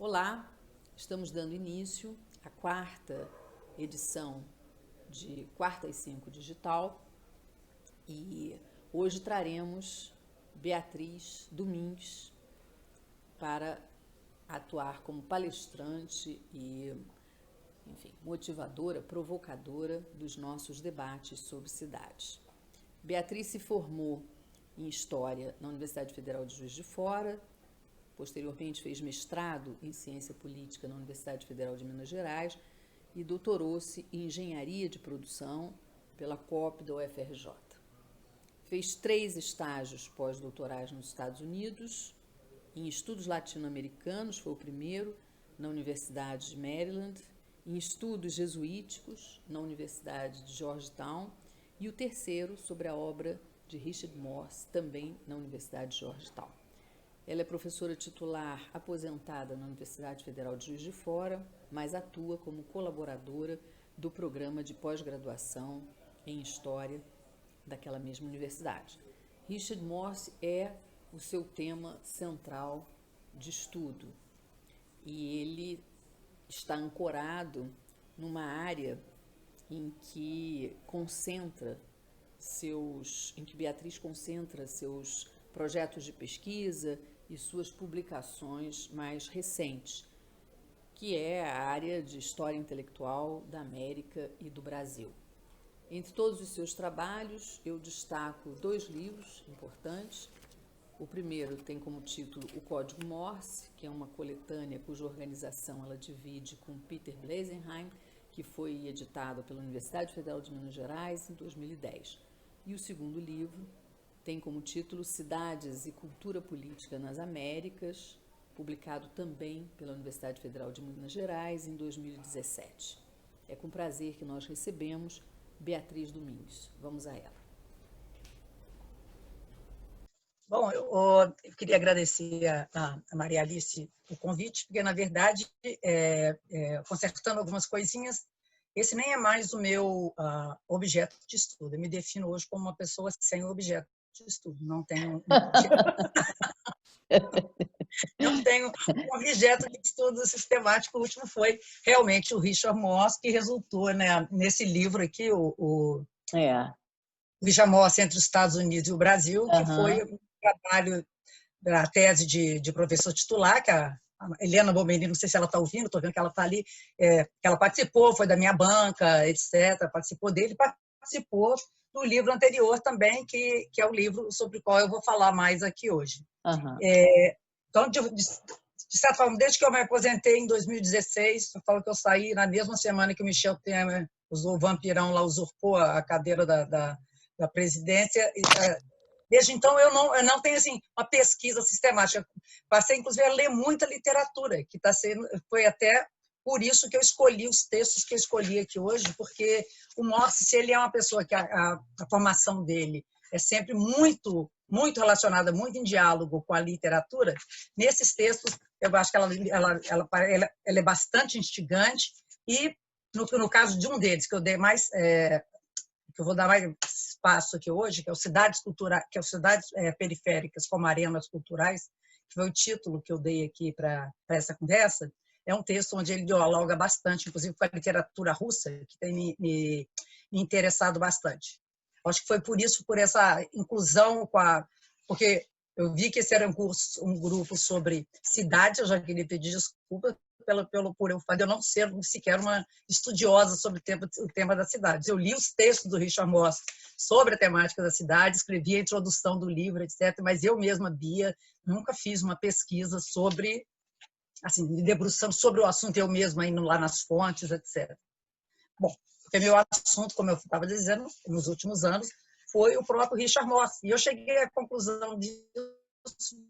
Olá, estamos dando início à quarta edição de Quarta e Cinco Digital e hoje traremos Beatriz Domingues para atuar como palestrante e, motivadora, provocadora dos nossos debates sobre cidades. Beatriz se formou em História na Universidade Federal de Juiz de Fora. Posteriormente fez mestrado em Ciência Política na Universidade Federal de Minas Gerais e doutorou-se em Engenharia de Produção pela COP da UFRJ. Fez 3 estágios pós-doutorais nos Estados Unidos, em Estudos Latino-Americanos, foi o primeiro, na Universidade de Maryland, em Estudos Jesuíticos, na Universidade de Georgetown, e o terceiro sobre a obra de Richard Morse, também na Universidade de Georgetown. Ela é professora titular aposentada na Universidade Federal de Juiz de Fora, mas atua como colaboradora do programa de pós-graduação em História daquela mesma universidade. Richard Morse é o seu tema central de estudo e ele está ancorado numa área em que Beatriz concentra seus projetos de pesquisa e suas publicações mais recentes, que é a área de História Intelectual da América e do Brasil. Entre todos os seus trabalhos, eu destaco 2 livros importantes. O primeiro tem como título O Código Morse, que é uma coletânea cuja organização ela divide com Peter Bleisenheim, que foi editado pela Universidade Federal de Minas Gerais em 2010. E o segundo livro tem como título Cidades e Cultura Política nas Américas, publicado também pela Universidade Federal de Minas Gerais em 2017. É com prazer que nós recebemos Beatriz Domingues. Vamos a ela. Bom, eu queria agradecer a Maria Alice o convite, porque, na verdade, consertando algumas coisinhas, esse nem é mais o meu objeto de estudo. Eu me defino hoje como uma pessoa sem objeto de estudo. Não tenho um objeto de estudo sistemático. O último foi realmente o Richard Morse, que resultou, né, nesse livro aqui, o Richard Morse entre os Estados Unidos e o Brasil, que foi um trabalho da tese de professor titular, que a Helena Bomberini, não sei se ela está ouvindo, estou vendo que ela está ali, que ela participou, foi da minha banca, etc., participou dele, participou do livro anterior também, que é o livro sobre o qual eu vou falar mais aqui hoje. Então, de certa forma, desde que eu me aposentei em 2016, eu falo que eu saí na mesma semana que o Michel Temer, o vampirão lá, usurpou a cadeira da presidência. Desde então, eu não tenho assim, uma pesquisa sistemática. Passei, inclusive, a ler muita literatura, que foi até por isso que eu escolhi os textos que eu escolhi aqui hoje, porque o Morse, se ele é uma pessoa que a formação dele é sempre muito, muito relacionada, muito em diálogo com a literatura, nesses textos, eu acho que ela é bastante instigante, e no caso de um deles, que eu dei mais... que eu vou dar mais espaço aqui hoje, que é o Cidades Periféricas como Arenas Culturais, que foi o título que eu dei aqui para essa conversa. É um texto onde ele dialoga bastante, inclusive com a literatura russa, que tem me interessado bastante. Acho que foi por essa inclusão, porque eu vi que esse era um grupo sobre cidade. Eu já queria pedir desculpa por eu não ser sequer uma estudiosa sobre o tema das cidades. Eu li os textos do Richard Morse sobre a temática da cidade, escrevi a introdução do livro, etc., mas eu mesma, Bia, nunca fiz uma pesquisa sobre, assim, me debruçando sobre o assunto, eu mesma indo lá nas fontes, etc. Bom, porque meu assunto, como eu estava dizendo, nos últimos anos, foi o próprio Richard Morse. E eu cheguei à conclusão disso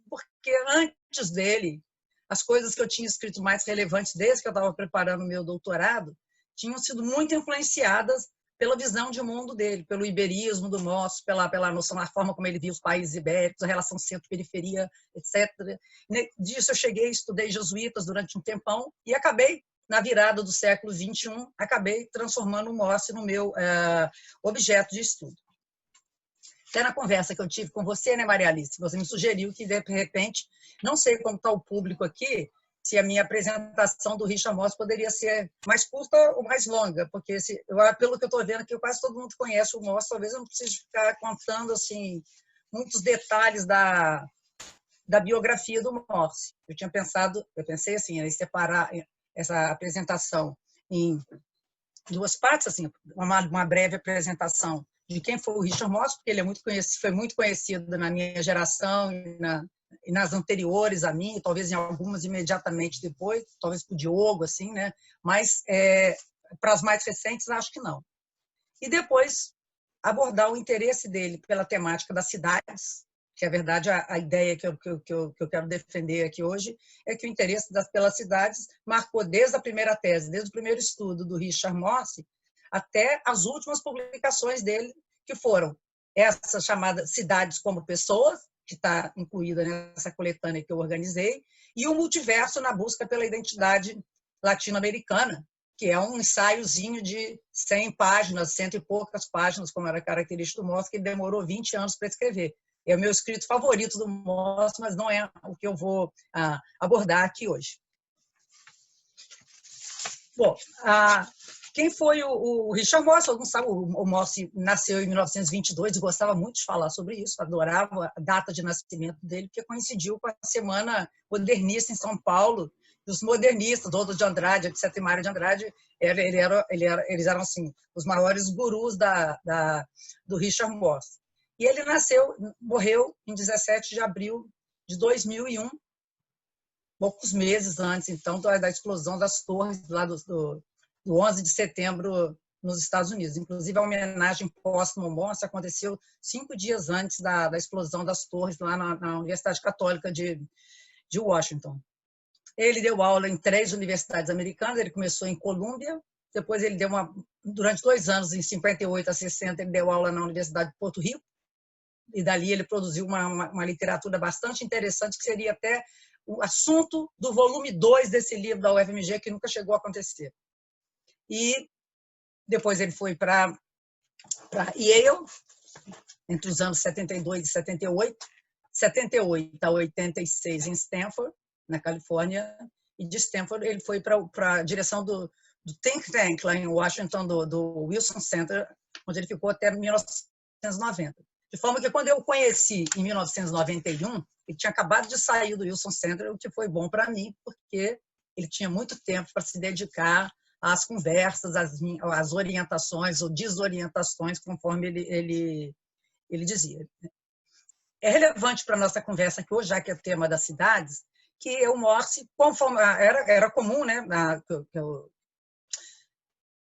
porque antes dele, as coisas que eu tinha escrito mais relevantes desde que eu estava preparando o meu doutorado tinham sido muito influenciadas pela visão de mundo dele, pelo iberismo do Morse, pela noção, a forma como ele via os países ibéricos, a relação centro-periferia, etc. Disso eu estudei jesuítas durante um tempão e acabei, na virada do século XXI, acabei transformando o Morse no meu objeto de estudo. Até na conversa que eu tive com você, né, Maria Alice, você me sugeriu que, de repente, não sei como está o público aqui, se a minha apresentação do Richard Morse poderia ser mais curta ou mais longa, porque pelo que eu estou vendo aqui, quase todo mundo conhece o Morse, talvez eu não precise ficar contando assim muitos detalhes da biografia do Morse. Eu pensei assim, em separar essa apresentação em duas partes, assim, uma breve apresentação de quem foi o Richard Morse, porque ele é foi muito conhecido na minha geração e nas anteriores a mim, talvez em algumas imediatamente depois, talvez para o Diogo, assim, né? Mas para as mais recentes, acho que não. E depois abordar o interesse dele pela temática das cidades, que é verdade a ideia que eu quero defender aqui hoje é que o interesse pelas cidades marcou desde a primeira tese, desde o primeiro estudo do Richard Morse, até as últimas publicações dele, que foram essas chamadas Cidades como Pessoas, que está incluída nessa coletânea que eu organizei, e o Multiverso na Busca pela Identidade Latino-Americana, que é um ensaiozinho de 100 páginas, 100 e poucas páginas, como era característico do Morse, que ele demorou 20 anos para escrever. É o meu escrito favorito do Morse, mas não é o que eu vou abordar aqui hoje. Bom, quem foi o Richard Morse? Alguns sabem, o Morse nasceu em 1922 e gostava muito de falar sobre isso, adorava a data de nascimento dele, porque coincidiu com a Semana Modernista em São Paulo. Os modernistas, Dodô de Andrade, etc., e Mário de Andrade, eles eram assim, os maiores gurus do Richard Morse. E ele morreu em 17 de abril de 2001, poucos meses antes, então, da explosão das torres lá do 11 de setembro nos Estados Unidos. Inclusive, a homenagem póstuma ao Morse aconteceu 5 dias antes da explosão das torres lá na Universidade Católica de Washington. Ele deu aula em 3 universidades americanas, ele começou em Colômbia, depois ele durante 2 anos, em 58 a 60, ele deu aula na Universidade de Porto Rico, e dali ele produziu uma literatura bastante interessante, que seria até o assunto do volume 2 desse livro da UFMG, que nunca chegou a acontecer. E depois ele foi para Yale, entre os anos 72 e 78, 78 a 86 em Stanford, na Califórnia, e de Stanford ele foi para a direção do Think Tank, lá em Washington, do Wilson Center, onde ele ficou até 1990. De forma que, quando eu o conheci em 1991, ele tinha acabado de sair do Wilson Center, o que foi bom para mim, porque ele tinha muito tempo para se dedicar às conversas, às orientações ou desorientações, conforme ele dizia. É relevante para a nossa conversa aqui hoje, já que é o tema das cidades, que o Morse, conforme era comum, né, que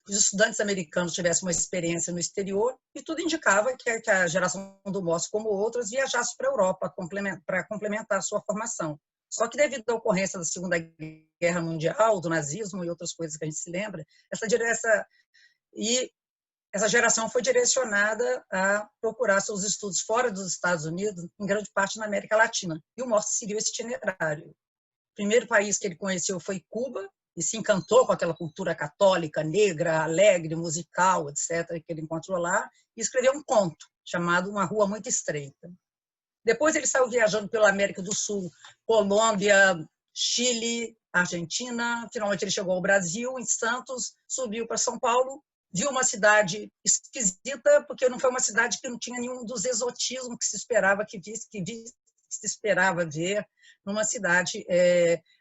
os estudantes americanos tivessem uma experiência no exterior, e tudo indicava que a geração do Morse, como outras, viajasse para a Europa para complementar a sua formação. Só que, devido à ocorrência da Segunda Guerra Mundial, do nazismo e outras coisas que a gente se lembra, essa geração foi direcionada a procurar seus estudos fora dos Estados Unidos, em grande parte na América Latina. E o Morse seguiu esse itinerário. O primeiro país que ele conheceu foi Cuba, e se encantou com aquela cultura católica, negra, alegre, musical, etc., que ele encontrou lá, e escreveu um conto chamado Uma Rua Muito Estreita. Depois ele saiu viajando pela América do Sul, Colômbia, Chile, Argentina, finalmente ele chegou ao Brasil, em Santos, subiu para São Paulo, viu uma cidade esquisita, porque não foi uma cidade que não tinha nenhum dos exotismos que se esperava se esperava ver numa cidade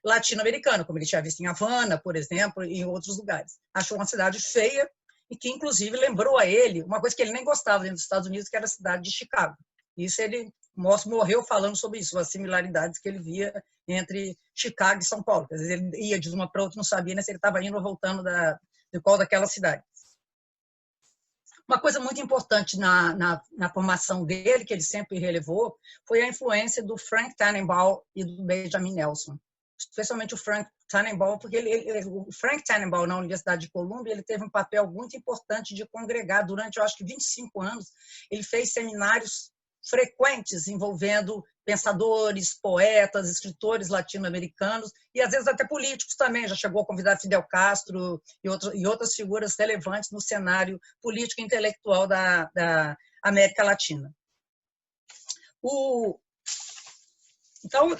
latino-americana, como ele tinha visto em Havana, por exemplo, e em outros lugares. Achou uma cidade feia e que, inclusive, lembrou a ele uma coisa que ele nem gostava dentro dos Estados Unidos, que era a cidade de Chicago. Isso morreu falando sobre isso, as similaridades que ele via entre Chicago e São Paulo. Às vezes ele ia de uma para outra, não sabia, né, se ele estava indo ou voltando de qual daquela cidade. Uma coisa muito importante na formação dele, que ele sempre relevou, foi a influência do Frank Tannenbaum e do Benjamin Nelson. Especialmente o Frank Tannenbaum, porque o Frank Tannenbaum, na Universidade de Colômbia, ele teve um papel muito importante de congregar. Durante, eu acho que 25 anos, ele fez seminários frequentes envolvendo pensadores, poetas, escritores latino-americanos e, às vezes, até políticos também. Já chegou a convidar Fidel Castro e outras figuras relevantes no cenário político e intelectual da América Latina. Então,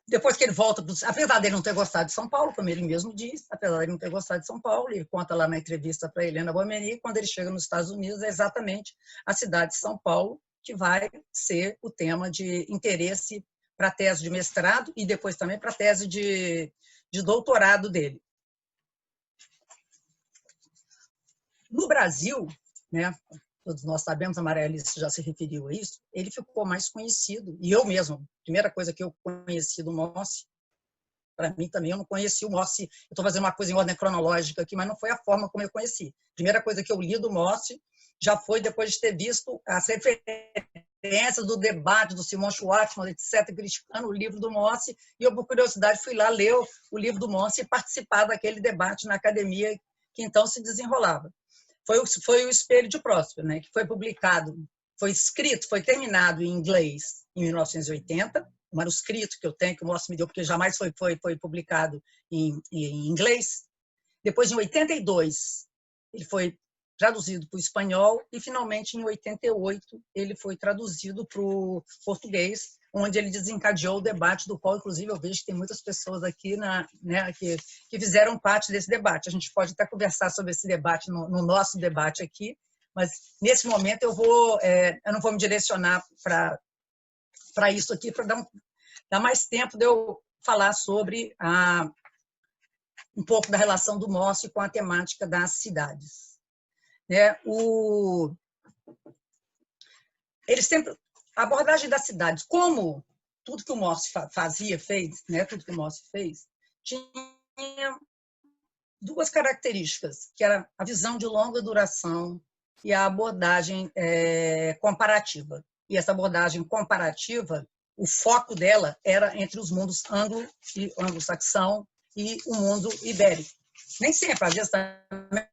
Depois que ele volta, apesar dele não ter gostado de São Paulo, como ele mesmo diz, apesar dele não ter gostado de São Paulo, ele conta lá na entrevista para Helena Bomeni, quando ele chega nos Estados Unidos, é exatamente a cidade de São Paulo que vai ser o tema de interesse para a tese de mestrado e depois também para a tese de doutorado dele. No Brasil, né, todos nós sabemos, a Maria Alice já se referiu a isso, ele ficou mais conhecido, e eu mesmo, a primeira coisa que eu conheci do Mossi, para mim também, eu não conheci o Mossi, eu estou fazendo uma coisa em ordem cronológica aqui, mas não foi a forma como eu conheci. A primeira coisa que eu li do Mossi já foi depois de ter visto as referências do debate do Simon Schwartzman, etc., criticando o livro do Mossi, e eu, por curiosidade, fui lá ler o livro do Mossi e participar daquele debate na academia que então se desenrolava. Foi o Espelho de Próspero, né, que foi publicado, foi escrito, foi terminado em inglês em 1980, o manuscrito que eu tenho, que o Mossi me deu, porque jamais foi publicado em inglês. Depois, em 82, ele foi traduzido para o espanhol e, finalmente, em 88, ele foi traduzido para o português, onde ele desencadeou o debate, do qual, inclusive, eu vejo que tem muitas pessoas aqui né, que fizeram parte desse debate. A gente pode até conversar sobre esse debate no nosso debate aqui, mas, nesse momento, eu não vou me direcionar para isso aqui, para dar mais tempo de eu falar sobre um pouco da relação do Mossi com a temática das cidades. A abordagem das cidades, como tudo que o Mossi fez, né, tudo que o Mossi fez, tinha duas características, que era a visão de longa duração e a abordagem comparativa. E essa abordagem comparativa, o foco dela era entre os mundos anglo-saxão e o mundo ibérico. Nem sempre, às vezes, também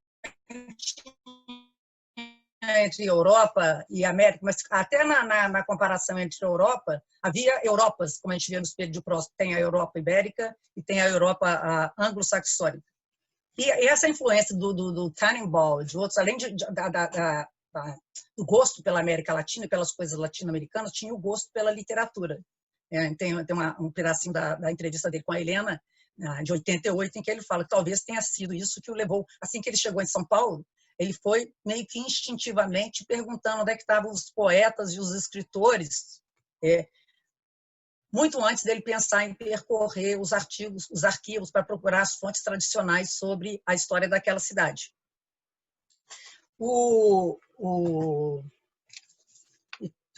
entre Europa e América, mas até na comparação entre Europa, havia Europas, como a gente vê no Espelho de Próspero, tem a Europa ibérica e tem a Europa anglo-saxônica. E essa influência do Tannenbaum e de outros, além do gosto pela América Latina e pelas coisas latino-americanas, tinha o gosto pela literatura. Tem um pedacinho da entrevista dele com a Helena, de 88, em que ele fala que talvez tenha sido isso que o levou, assim que ele chegou em São Paulo, ele foi meio que instintivamente perguntando onde é que estavam os poetas e os escritores, muito antes dele pensar em percorrer os arquivos para procurar as fontes tradicionais sobre a história daquela cidade.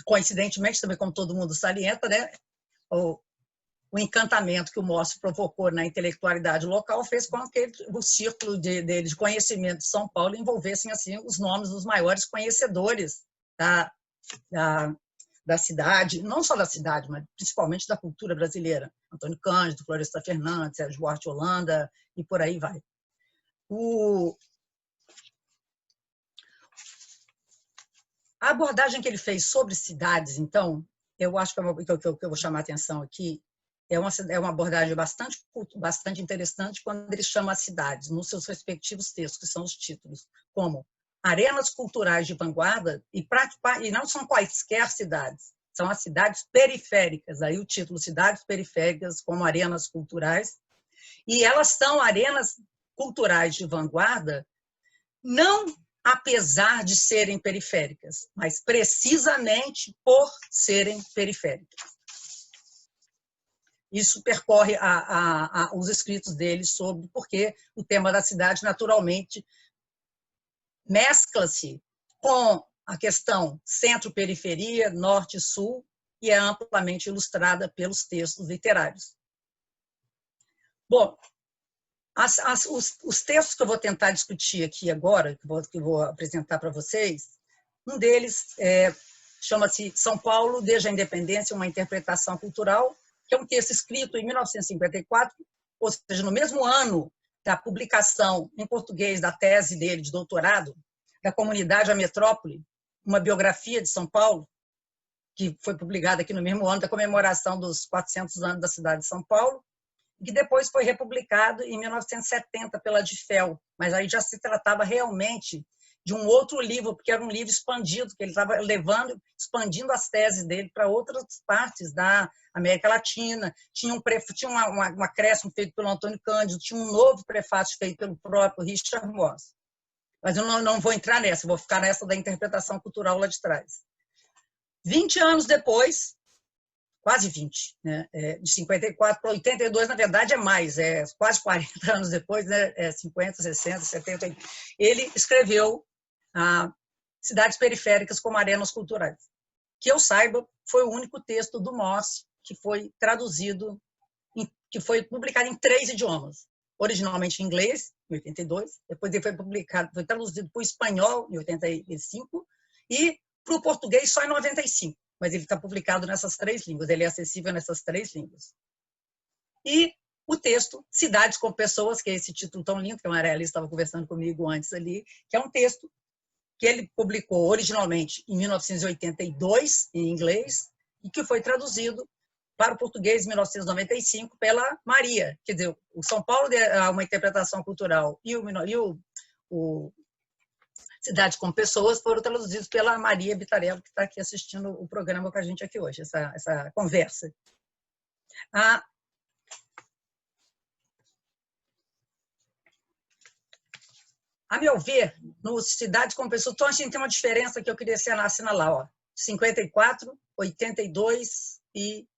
Coincidentemente, também como todo mundo salienta, né, o encantamento que o Mossi provocou na intelectualidade local fez com que o círculo dele de conhecimento de São Paulo envolvessem assim os nomes dos maiores conhecedores da cidade, não só da cidade, mas principalmente da cultura brasileira. Antônio Cândido, Floresta Fernandes, Sérgio Buarque de Holanda, e por aí vai. A abordagem que ele fez sobre cidades, então, eu acho que eu vou chamar a atenção aqui, é uma abordagem bastante interessante quando ele chama as cidades, nos seus respectivos textos, que são os títulos, como arenas culturais de vanguarda, e não são quaisquer cidades, são as cidades periféricas, aí o título Cidades Periféricas como arenas culturais, e elas são arenas culturais de vanguarda, não apesar de serem periféricas, mas precisamente por serem periféricas. Isso percorre os escritos dele sobre porque o tema da cidade, naturalmente, mescla-se com a questão centro-periferia, norte-sul, e é amplamente ilustrada pelos textos literários. Bom, os textos que eu vou tentar discutir aqui agora, que eu vou apresentar para vocês, um deles chama-se São Paulo, desde a Independência, uma interpretação cultural, que é um texto escrito em 1954, ou seja, no mesmo ano da publicação em português da tese dele de doutorado, da Comunidade à Metrópole, uma biografia de São Paulo, que foi publicada aqui no mesmo ano da comemoração dos 400 anos da cidade de São Paulo, que depois foi republicado em 1970 pela Difel, mas aí já se tratava realmente de um outro livro, porque era um livro expandido, que ele estava levando, expandindo as teses dele para outras partes da América Latina. Tinha um acréscimo feito pelo Antônio Cândido, tinha um novo prefácio feito pelo próprio Richard Moss. Mas eu não vou entrar nessa, vou ficar nessa da interpretação cultural lá de trás. 20 anos depois, quase 20, né? De 54 para 82, na verdade, é mais, quase 40 anos depois, né? 50, 60, 70, 80. Ele escreveu Cidades Periféricas como Arenas Culturais. Que eu saiba, foi o único texto do Moss que foi traduzido, que foi publicado em 3 idiomas. Originalmente em inglês, em 82, depois ele foi traduzido para o espanhol, em 85, e para o português só em 95. Mas ele está publicado nessas 3 línguas, ele é acessível nessas 3 línguas. E o texto, Cidades com Pessoas, que é esse título tão lindo, que a Marielle estava conversando comigo antes ali, que é um texto que ele publicou originalmente em 1982, em inglês, e que foi traduzido para o português em 1995 pela Maria. Quer dizer, o São Paulo é uma interpretação cultural e o Cidade com Pessoas foram traduzidos pela Maria Bitarello, que está aqui assistindo o programa com a gente aqui hoje, essa conversa. A meu ver, no Cidades com Pessoas, então a gente tem uma diferença que eu queria assinalar, ó, 54, 82 e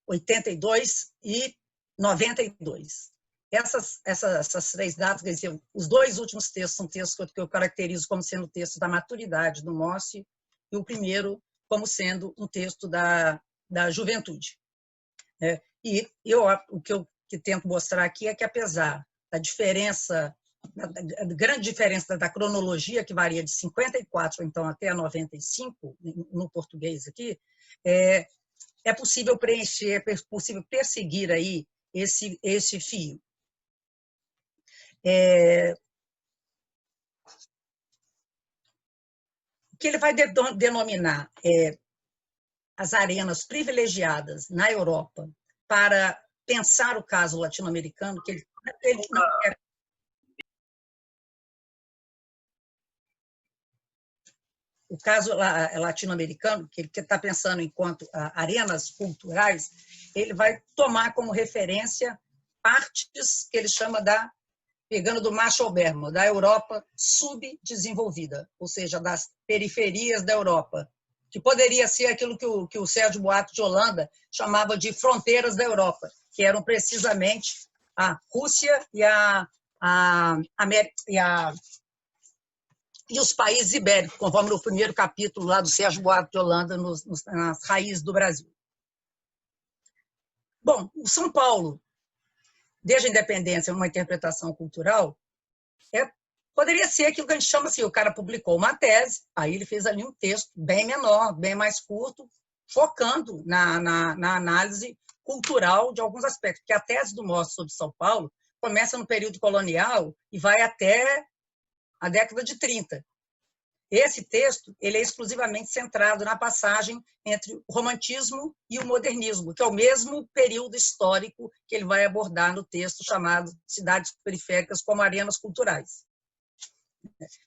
82 e 92. Essas 3 datas, quer dizer, os 2 últimos textos são textos que eu caracterizo como sendo texto da maturidade do Moss, e o primeiro como sendo um texto da juventude. E o que eu tento mostrar aqui é que, apesar da diferença, a grande diferença da cronologia, que varia de 54, então, até 95, no português aqui, é possível preencher, é possível perseguir aí esse fio. O que ele vai denominar as arenas privilegiadas na Europa para pensar o caso latino-americano, que ele não quer. O caso latino-americano, que ele está pensando enquanto arenas culturais, ele vai tomar como referência partes que ele chama pegando do macho albermo, da Europa subdesenvolvida, ou seja, das periferias da Europa, que poderia ser aquilo que o Sérgio Buarque de Holanda chamava de fronteiras da Europa, que eram precisamente a Rússia e os países ibéricos, conforme no primeiro capítulo lá do Sérgio Buarque de Holanda, nas raízes do Brasil. Bom, o São Paulo, desde a independência, uma interpretação cultural, poderia ser aquilo que a gente chama assim, o cara publicou uma tese, aí ele fez ali um texto bem menor, bem mais curto, focando na análise cultural de alguns aspectos, porque a tese do Moss sobre São Paulo começa no período colonial e vai até a década de 30. Esse texto ele é exclusivamente centrado na passagem entre o romantismo e o modernismo, que é o mesmo período histórico que ele vai abordar no texto chamado Cidades Periféricas como Arenas Culturais.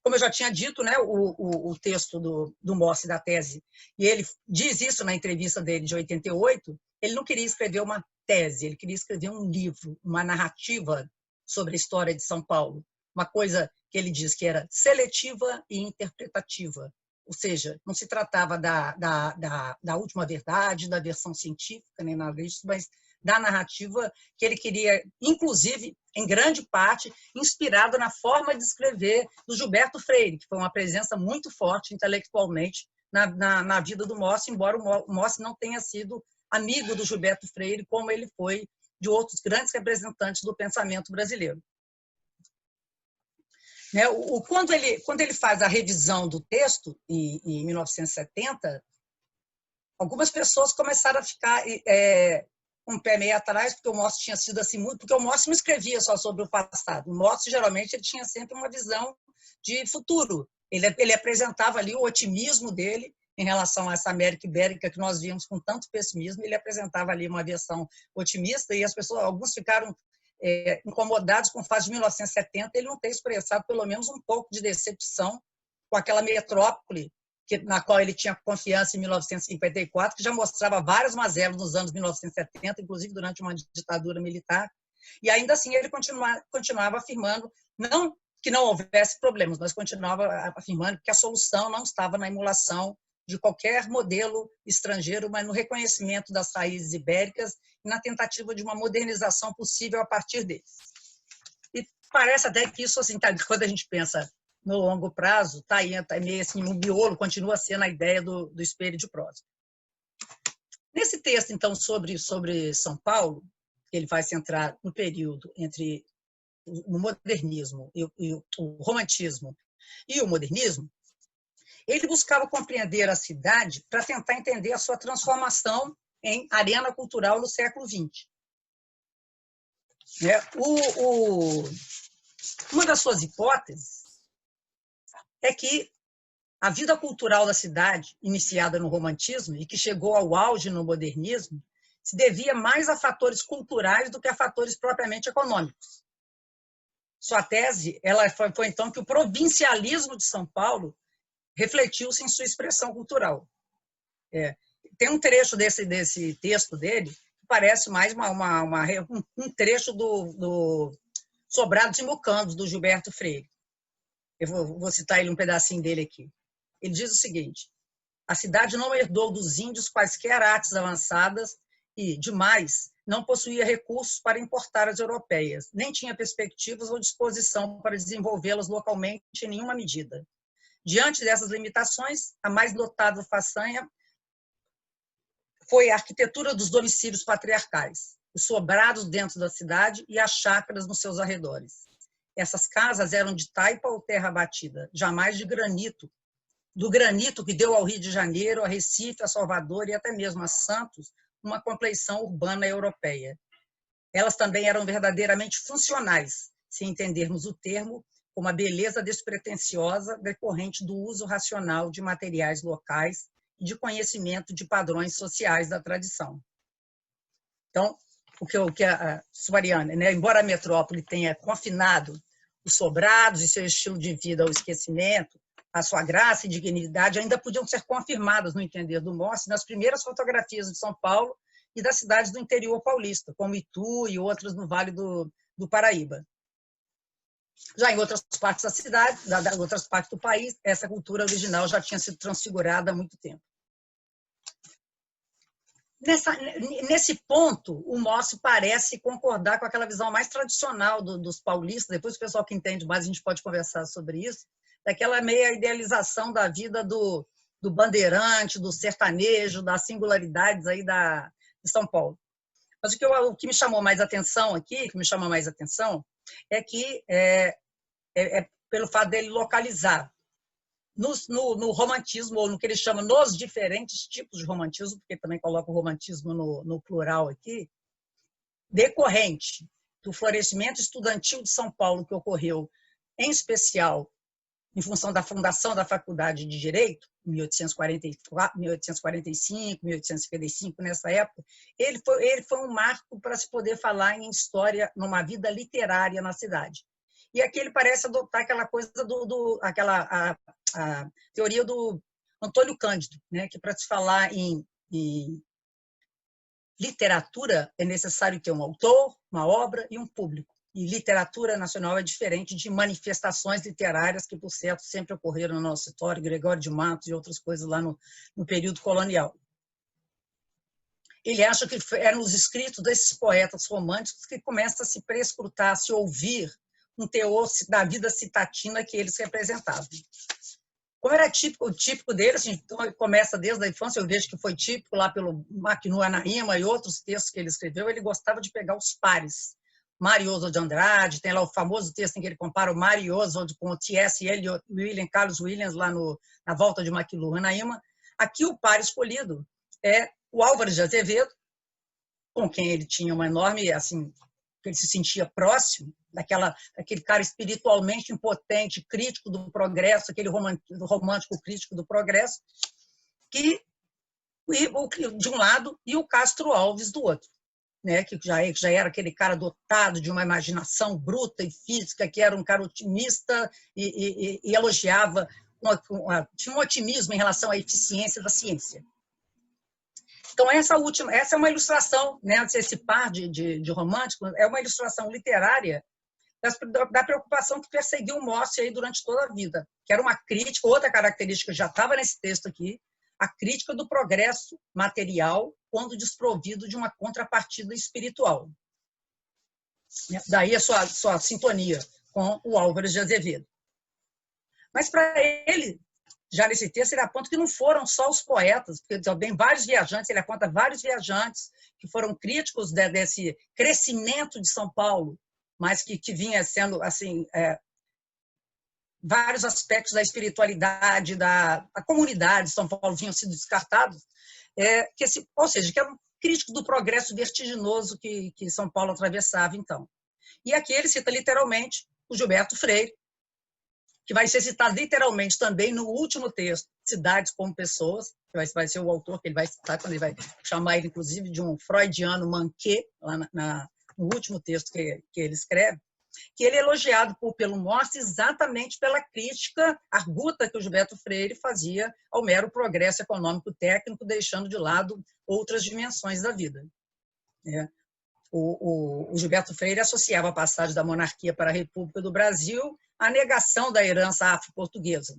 Como eu já tinha dito, né, o texto do Moss da tese, e ele diz isso na entrevista dele de 88, ele não queria escrever uma tese, ele queria escrever um livro, uma narrativa sobre a história de São Paulo, uma coisa que ele diz que era seletiva e interpretativa, ou seja, não se tratava da última verdade, da versão científica, nem nada disso, mas da narrativa que ele queria, inclusive, em grande parte, inspirado na forma de escrever do Gilberto Freire, que foi uma presença muito forte intelectualmente na vida do Moss, embora o Moss não tenha sido amigo do Gilberto Freire, como ele foi de outros grandes representantes do pensamento brasileiro. Quando ele faz a revisão do texto, em 1970, algumas pessoas começaram a ficar um pé meio atrás, porque o Moss tinha sido assim muito, porque o Moss não escrevia só sobre o passado. O Moss, geralmente, ele tinha sempre uma visão de futuro. Ele apresentava ali o otimismo dele em relação a essa América Ibérica que nós víamos com tanto pessimismo, ele apresentava ali uma versão otimista e as pessoas, alguns ficaram incomodados com o fato de 1970 ele não ter expressado pelo menos um pouco de decepção com aquela metrópole na qual ele tinha confiança em 1954, que já mostrava várias mazelas nos anos 1970, inclusive durante uma ditadura militar, e ainda assim ele continuava afirmando, não que não houvesse problemas, mas continuava afirmando que a solução não estava na emulação de qualquer modelo estrangeiro, mas no reconhecimento das raízes ibéricas e na tentativa de uma modernização possível a partir deles. E parece até que isso, assim, quando a gente pensa no longo prazo, está meio assim, no miolo, continua sendo a ideia do espelho de Próspero. Nesse texto, então, sobre São Paulo, que ele vai centrar no período entre o modernismo, o romantismo e o modernismo, ele buscava compreender a cidade para tentar entender a sua transformação em arena cultural no século XX. Uma das suas hipóteses é que a vida cultural da cidade, iniciada no romantismo e que chegou ao auge no modernismo, se devia mais a fatores culturais do que a fatores propriamente econômicos. Sua tese foi então que o provincialismo de São Paulo refletiu-se em sua expressão cultural. Tem um trecho desse texto dele que parece mais um trecho do Sobrados e Mucambos, do Gilberto Freire. Eu vou citar ele um pedacinho dele aqui. Ele diz o seguinte: a cidade não herdou dos índios quaisquer artes avançadas e, demais, não possuía recursos para importar as europeias, nem tinha perspectivas ou disposição para desenvolvê-las localmente em nenhuma medida. Diante dessas limitações, a mais notável façanha foi a arquitetura dos domicílios patriarcais, os sobrados dentro da cidade e as chácaras nos seus arredores. Essas casas eram de taipa ou terra batida, jamais de granito, do granito que deu ao Rio de Janeiro, a Recife, a Salvador e até mesmo a Santos uma compleição urbana europeia. Elas também eram verdadeiramente funcionais, se entendermos o termo como a beleza despretensiosa decorrente do uso racional de materiais locais e de conhecimento de padrões sociais da tradição. Então, o que a Subariana, né, embora a metrópole tenha confinado os sobrados e seu estilo de vida ao esquecimento, a sua graça e dignidade ainda podiam ser confirmadas, no entender do Mossi, nas primeiras fotografias de São Paulo e das cidades do interior paulista, como Itu e outras no Vale do Paraíba. Já em outras partes da cidade, em outras partes do país, essa cultura original já tinha sido transfigurada há muito tempo. Nesse ponto, o Mossi parece concordar com aquela visão mais tradicional dos paulistas. Depois o pessoal que entende mais, a gente pode conversar sobre isso, daquela meia idealização da vida do bandeirante, do sertanejo, das singularidades aí de São Paulo. Mas o que me chamou mais atenção aqui, é que pelo fato dele localizar no romantismo, ou no que ele chama nos diferentes tipos de romantismo, porque também coloca o romantismo no plural aqui, decorrente do florescimento estudantil de São Paulo, que ocorreu, em especial, em função da fundação da Faculdade de Direito, em 1844, 1845, 1855, nessa época, ele foi um marco para se poder falar em história, numa vida literária na cidade. E aqui ele parece adotar aquela coisa a teoria do Antônio Cândido, né, que para se falar em literatura é necessário ter um autor, uma obra e um público. E literatura nacional é diferente de manifestações literárias que, por certo, sempre ocorreram no nosso história, Gregório de Matos e outras coisas lá no período colonial. Ele acha que eram os escritos desses poetas românticos que começam a se prescrutar, a se ouvir um teor da vida citatina que eles representavam. Como era o típico dele, assim, então começa desde a infância, eu vejo que foi típico lá pelo Maquinu Anaíma e outros textos que ele escreveu, ele gostava de pegar os pares. Mário Oswald de Andrade, tem lá o famoso texto em que ele compara o Mário Oswald com o T.S. Eliot, William Carlos Williams, lá na volta de Maquinu Anaíma. Aqui o par escolhido é o Álvares de Azevedo, com quem ele tinha uma enorme, assim, que ele se sentia próximo, daquele cara espiritualmente impotente, crítico do progresso, aquele romântico crítico do progresso, que de um lado, e o Castro Alves do outro. né, que já era aquele cara dotado de uma imaginação bruta e física, que era um cara otimista e elogiava, tinha um otimismo em relação à eficiência da ciência. Então, essa é uma ilustração, né, esse par de românticos, é uma ilustração literária da preocupação que perseguiu o Morse aí durante toda a vida, que era uma crítica, outra característica que já estava nesse texto aqui, a crítica do progresso material quando desprovido de uma contrapartida espiritual. Daí a sua sintonia com o Álvares de Azevedo. Mas para ele, já nesse texto, ele aponta que não foram só os poetas, porque também vários viajantes, ele aponta vários viajantes que foram críticos desse crescimento de São Paulo, mas que vinha sendo, assim, vários aspectos da espiritualidade, da comunidade de São Paulo vinham sido descartados, ou seja, que era um crítico do progresso vertiginoso que São Paulo atravessava, então. E aqui ele cita literalmente o Gilberto Freire, que vai ser citado literalmente também no último texto, Cidades como Pessoas, que vai ser o autor que ele vai citar, quando ele vai chamar ele, inclusive, de um freudiano manqué, lá no último texto que ele escreve, que ele é elogiado pelo Morse exatamente pela crítica arguta que o Gilberto Freire fazia ao mero progresso econômico-técnico, deixando de lado outras dimensões da vida. O Gilberto Freire associava a passagem da monarquia para a República do Brasil à negação da herança afro-portuguesa.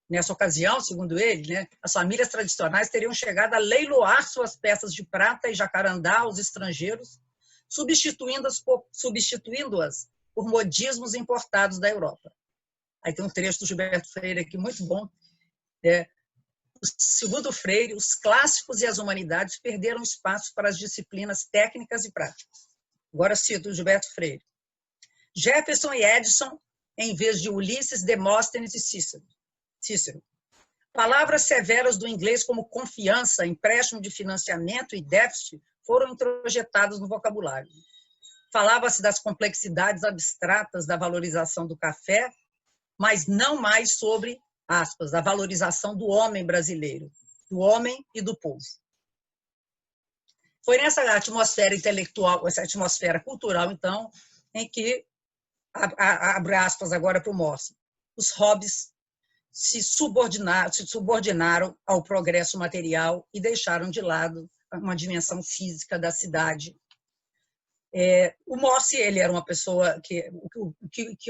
Nessa ocasião, segundo ele, né, as famílias tradicionais teriam chegado a leiloar suas peças de prata e jacarandá aos estrangeiros, substituindo-as por modismos importados da Europa. Aí tem um trecho do Gilberto Freire aqui muito bom. Segundo Freire, os clássicos e as humanidades perderam espaço para as disciplinas técnicas e práticas. Agora cito o Gilberto Freire. Jefferson e Edison, em vez de Ulisses, Demóstenes e Cícero. Palavras severas do inglês como confiança, empréstimo de financiamento e déficit foram introjetadas no vocabulário. Falava-se das complexidades abstratas da valorização do café, mas não mais sobre, aspas, a valorização do homem brasileiro, do homem e do povo. Foi nessa atmosfera intelectual, essa atmosfera cultural, então, em que, abre aspas agora para o Morse, os hobbes se subordinaram ao progresso material e deixaram de lado uma dimensão física da cidade. O Morse, ele era uma pessoa que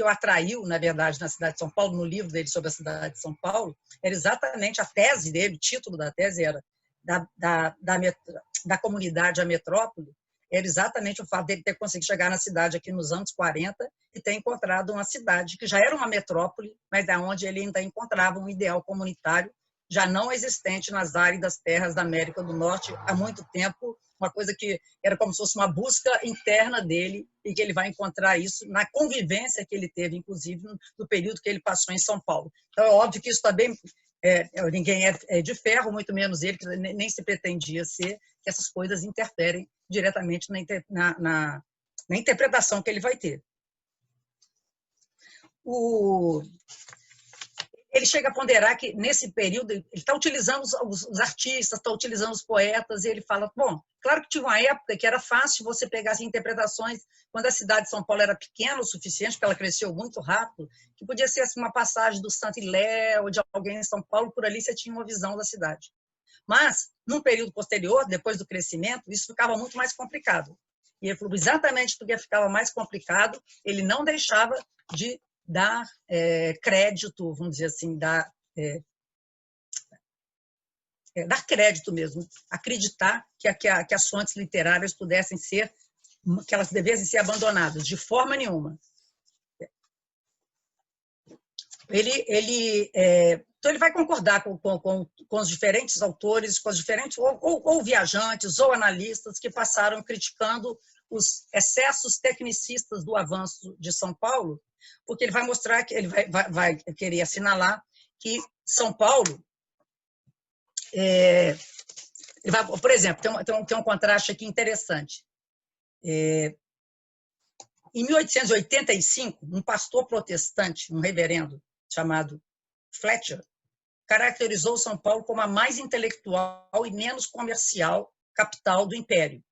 o atraiu, na verdade, na cidade de São Paulo, no livro dele sobre a cidade de São Paulo, era exatamente a tese dele, o título da tese era da comunidade à metrópole, era exatamente o fato dele ter conseguido chegar na cidade aqui nos anos 40 e ter encontrado uma cidade que já era uma metrópole, mas da onde ele ainda encontrava um ideal comunitário já não existente nas áridas terras da América do Norte há muito tempo, uma coisa que era como se fosse uma busca interna dele e que ele vai encontrar isso na convivência que ele teve, inclusive, no período que ele passou em São Paulo. Então, é óbvio que isso também, ninguém é de ferro, muito menos ele, que nem se pretendia ser, que essas coisas interferem diretamente na interpretação que ele vai ter. Ele chega a ponderar que, nesse período, ele está utilizando os artistas, está utilizando os poetas, e ele fala, bom, claro que tinha uma época que era fácil você pegar as interpretações, quando a cidade de São Paulo era pequena o suficiente, porque ela cresceu muito rápido, que podia ser assim, uma passagem do Santo Ilé ou de alguém em São Paulo, por ali você tinha uma visão da cidade. Mas, num período posterior, depois do crescimento, isso ficava muito mais complicado. E ele falou, exatamente porque ficava mais complicado, ele não deixava de dar crédito, vamos dizer assim, dar crédito mesmo, acreditar que as fontes literárias pudessem ser, que elas devessem ser abandonadas, de forma nenhuma. Então, ele vai concordar com os diferentes autores, com os diferentes, ou viajantes, ou analistas, que passaram criticando os excessos tecnicistas do avanço de São Paulo, porque ele vai mostrar que ele vai querer assinalar que São Paulo, por exemplo, tem um contraste aqui interessante. Em 1885, um pastor protestante, um reverendo chamado Fletcher, caracterizou São Paulo como a mais intelectual e menos comercial capital do Império.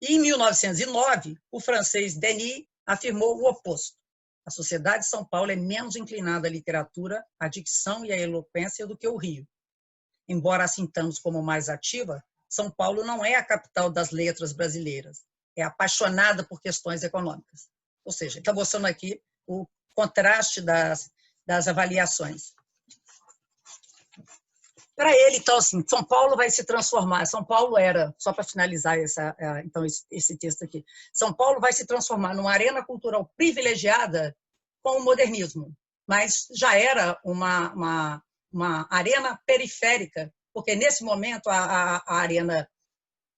E, em 1909, o francês Denis afirmou o oposto. A sociedade de São Paulo é menos inclinada à literatura, à dicção e à eloquência do que o Rio. Embora a sintamos como mais ativa, São Paulo não é a capital das letras brasileiras. É apaixonada por questões econômicas. Ou seja, está mostrando aqui o contraste das avaliações. Para ele, então, assim, São Paulo vai se transformar. São Paulo era, só para finalizar então, esse texto aqui, São Paulo vai se transformar numa arena cultural privilegiada com o modernismo, mas já era uma arena periférica, porque nesse momento a arena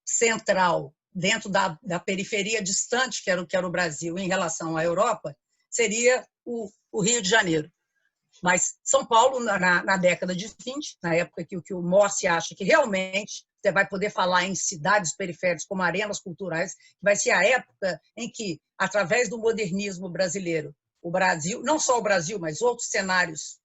central, dentro da periferia distante, que era o Brasil, em relação à Europa, seria o Rio de Janeiro. Mas São Paulo, na década de 20, na época que o Morse acha que realmente você vai poder falar em cidades periféricas como arenas culturais, vai ser a época em que, através do modernismo brasileiro, o Brasil, não só o Brasil, mas outros cenários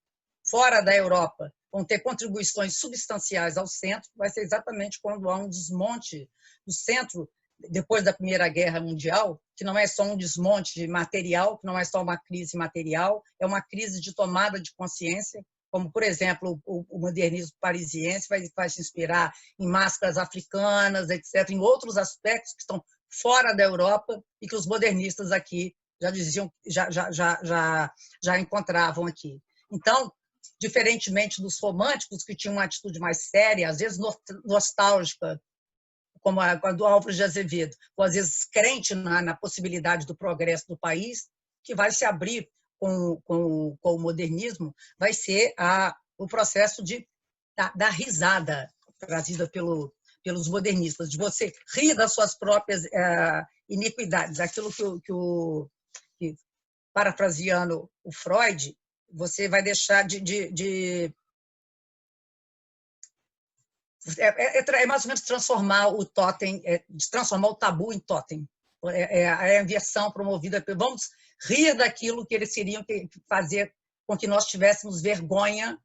fora da Europa, vão ter contribuições substanciais ao centro, vai ser exatamente quando há um desmonte do centro, depois da Primeira Guerra Mundial, que não é só um desmonte material, que não é só uma crise material, é uma crise de tomada de consciência, como, por exemplo, o modernismo parisiense vai se inspirar em máscaras africanas, etc., em outros aspectos que estão fora da Europa e que os modernistas aqui já diziam, já encontravam aqui. Então, diferentemente dos românticos, que tinham uma atitude mais séria, às vezes nostálgica, como a do Álvares de Azevedo, ou às vezes crente na possibilidade do progresso do país, que vai se abrir com o modernismo, vai ser o processo da risada trazida pelos modernistas, de você rir das suas próprias iniquidades. Aquilo que parafraseando o Freud, você vai deixar é mais ou menos transformar o totem, transformar o tabu em totem. É a inversão promovida. Vamos rir daquilo que eles queriam fazer com que nós tivéssemos vergonha,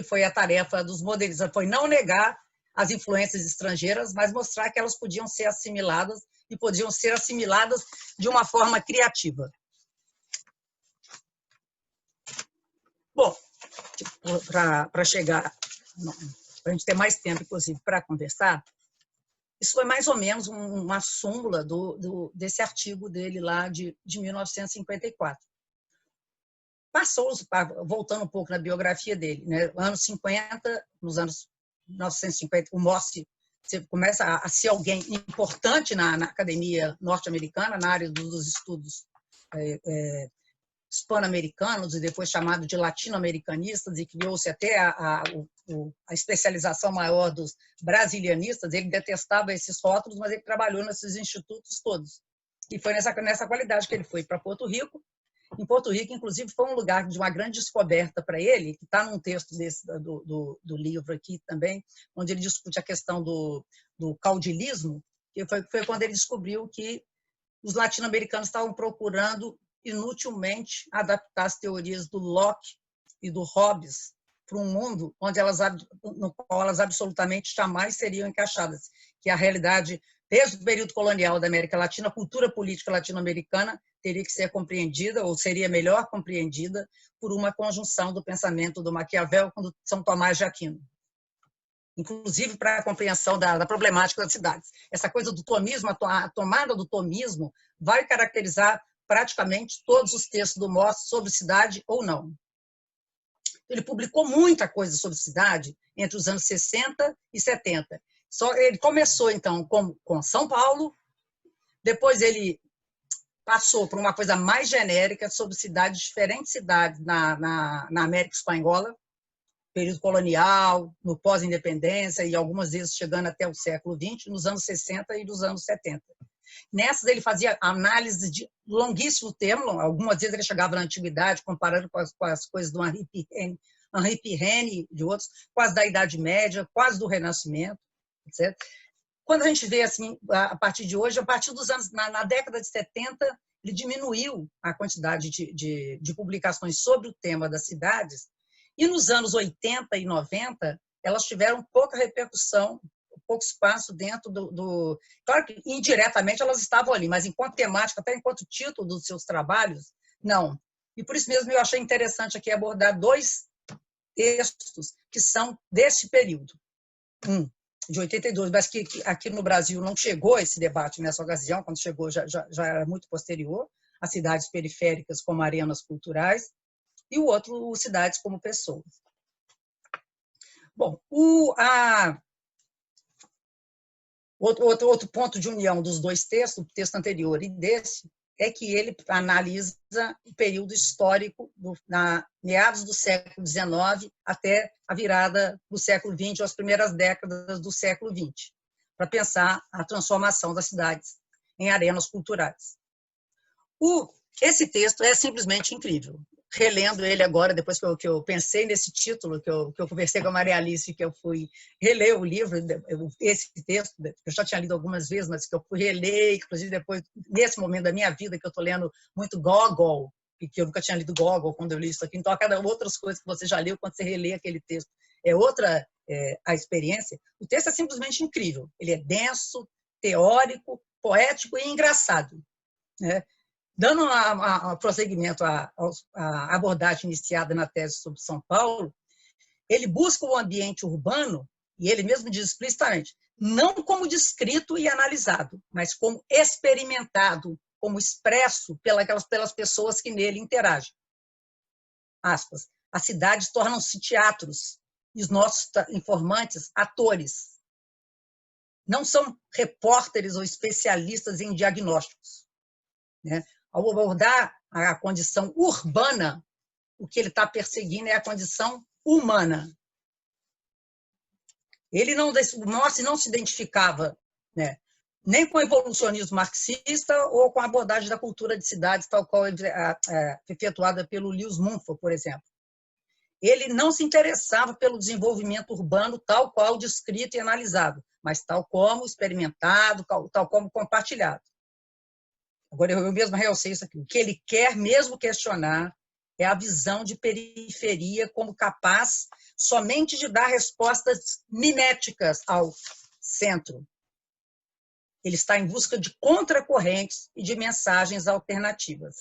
foi a tarefa dos modernistas, foi não negar as influências estrangeiras, mas mostrar que elas podiam ser assimiladas e podiam ser assimiladas de uma forma criativa. Bom, para chegar, para a gente ter mais tempo, inclusive, para conversar, isso foi mais ou menos uma súmula desse artigo dele lá de 1954. Voltando um pouco na biografia dele, né? Anos 50, nos anos 1950, o Morse começa a ser alguém importante na academia norte-americana, na área dos estudos hispano-americanos e depois chamado de latino-americanistas, e criou-se até a especialização maior dos brasilianistas. Ele detestava esses rótulos, mas ele trabalhou nesses institutos todos. E foi nessa qualidade que ele foi para Porto Rico. Em Porto Rico, inclusive, foi um lugar de uma grande descoberta para ele, que está num texto do livro aqui também, onde ele discute a questão do caudilismo, que foi quando ele descobriu que os latino-americanos estavam procurando inutilmente adaptar as teorias do Locke e do Hobbes para um mundo no qual elas absolutamente jamais seriam encaixadas, que a realidade, desde o período colonial da América Latina, a cultura política latino-americana teria que ser compreendida, ou seria melhor compreendida, por uma conjunção do pensamento do Maquiavel com do São Tomás de Aquino, inclusive para a compreensão da problemática das cidades. Essa coisa do tomismo, a tomada do tomismo, vai caracterizar praticamente todos os textos do Morse sobre cidade ou não. Ele publicou muita coisa sobre cidade entre os anos 60 e 70. Ele começou, então, com São Paulo, depois ele passou por uma coisa mais genérica sobre diferentes cidades na América Espanhola, período colonial, no pós-independência, e algumas vezes chegando até o século XX, nos anos 60 e nos anos 70. Nessas, ele fazia análise de longuíssimo termo, algumas vezes ele chegava na antiguidade, comparando com as coisas do Henri Pirenne e de outros, quase da Idade Média, quase do Renascimento, etc. Quando a gente vê, assim, a partir de hoje, a partir dos anos, na década de 70, ele diminuiu a quantidade de publicações sobre o tema das cidades, e nos anos 80 e 90, elas tiveram pouca repercussão, pouco espaço dentro Claro que indiretamente elas estavam ali, mas enquanto temática, até enquanto título dos seus trabalhos, não. E por isso mesmo eu achei interessante aqui abordar 2 textos que são desse período. Um, de 82, mas que aqui no Brasil não chegou esse debate nessa ocasião, quando chegou já era muito posterior, as cidades periféricas como arenas culturais, e o outro, cidades como pessoas. Bom, outro ponto de união dos 2 textos, o texto anterior e desse, é que ele analisa o período histórico meados do século XIX até a virada do século XX, ou as primeiras décadas do século XX, para pensar a transformação das cidades em arenas culturais. Esse texto é simplesmente incrível. Relendo ele agora, depois que eu pensei nesse título, que eu conversei com a Maria Alice, que eu fui reler o livro, esse texto, eu já tinha lido algumas vezes, mas que eu fui reler, inclusive depois, nesse momento da minha vida, que eu estou lendo muito Gogol, e que eu nunca tinha lido Gogol quando eu li isso aqui, então, a cada outras coisas que você já leu, quando você relê aquele texto, é outra a experiência. O texto é simplesmente incrível. Ele é denso, teórico, poético e engraçado, né? Dando prosseguimento à abordagem iniciada na tese sobre São Paulo, ele busca o ambiente urbano, e ele mesmo diz explicitamente, não como descrito e analisado, mas como experimentado, como expresso pelas pessoas que nele interagem. Aspas. As cidades tornam-se teatros, e os nossos informantes, atores. Não são repórteres ou especialistas em diagnósticos, né? Ao abordar a condição urbana, o que ele está perseguindo é a condição humana. O Morse não se identificava, né, nem com o evolucionismo marxista ou com a abordagem da cultura de cidades, tal qual efetuada pelo Lewis Mumford, por exemplo. Ele não se interessava pelo desenvolvimento urbano tal qual descrito e analisado, mas tal como experimentado, tal como compartilhado. Agora, eu mesmo realcei isso aqui. O que ele quer mesmo questionar é a visão de periferia como capaz somente de dar respostas miméticas ao centro. Ele está em busca de contracorrentes e de mensagens alternativas.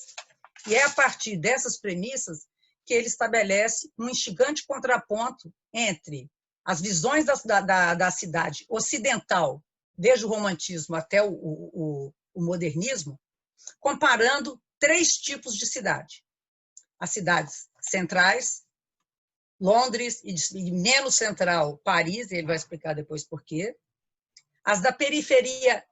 E é a partir dessas premissas que ele estabelece um instigante contraponto entre as visões da cidade ocidental, desde o romantismo até o modernismo, comparando 3 tipos de cidade. As cidades centrais, Londres, e menos central, Paris, ele vai explicar depois por quê. As da periferia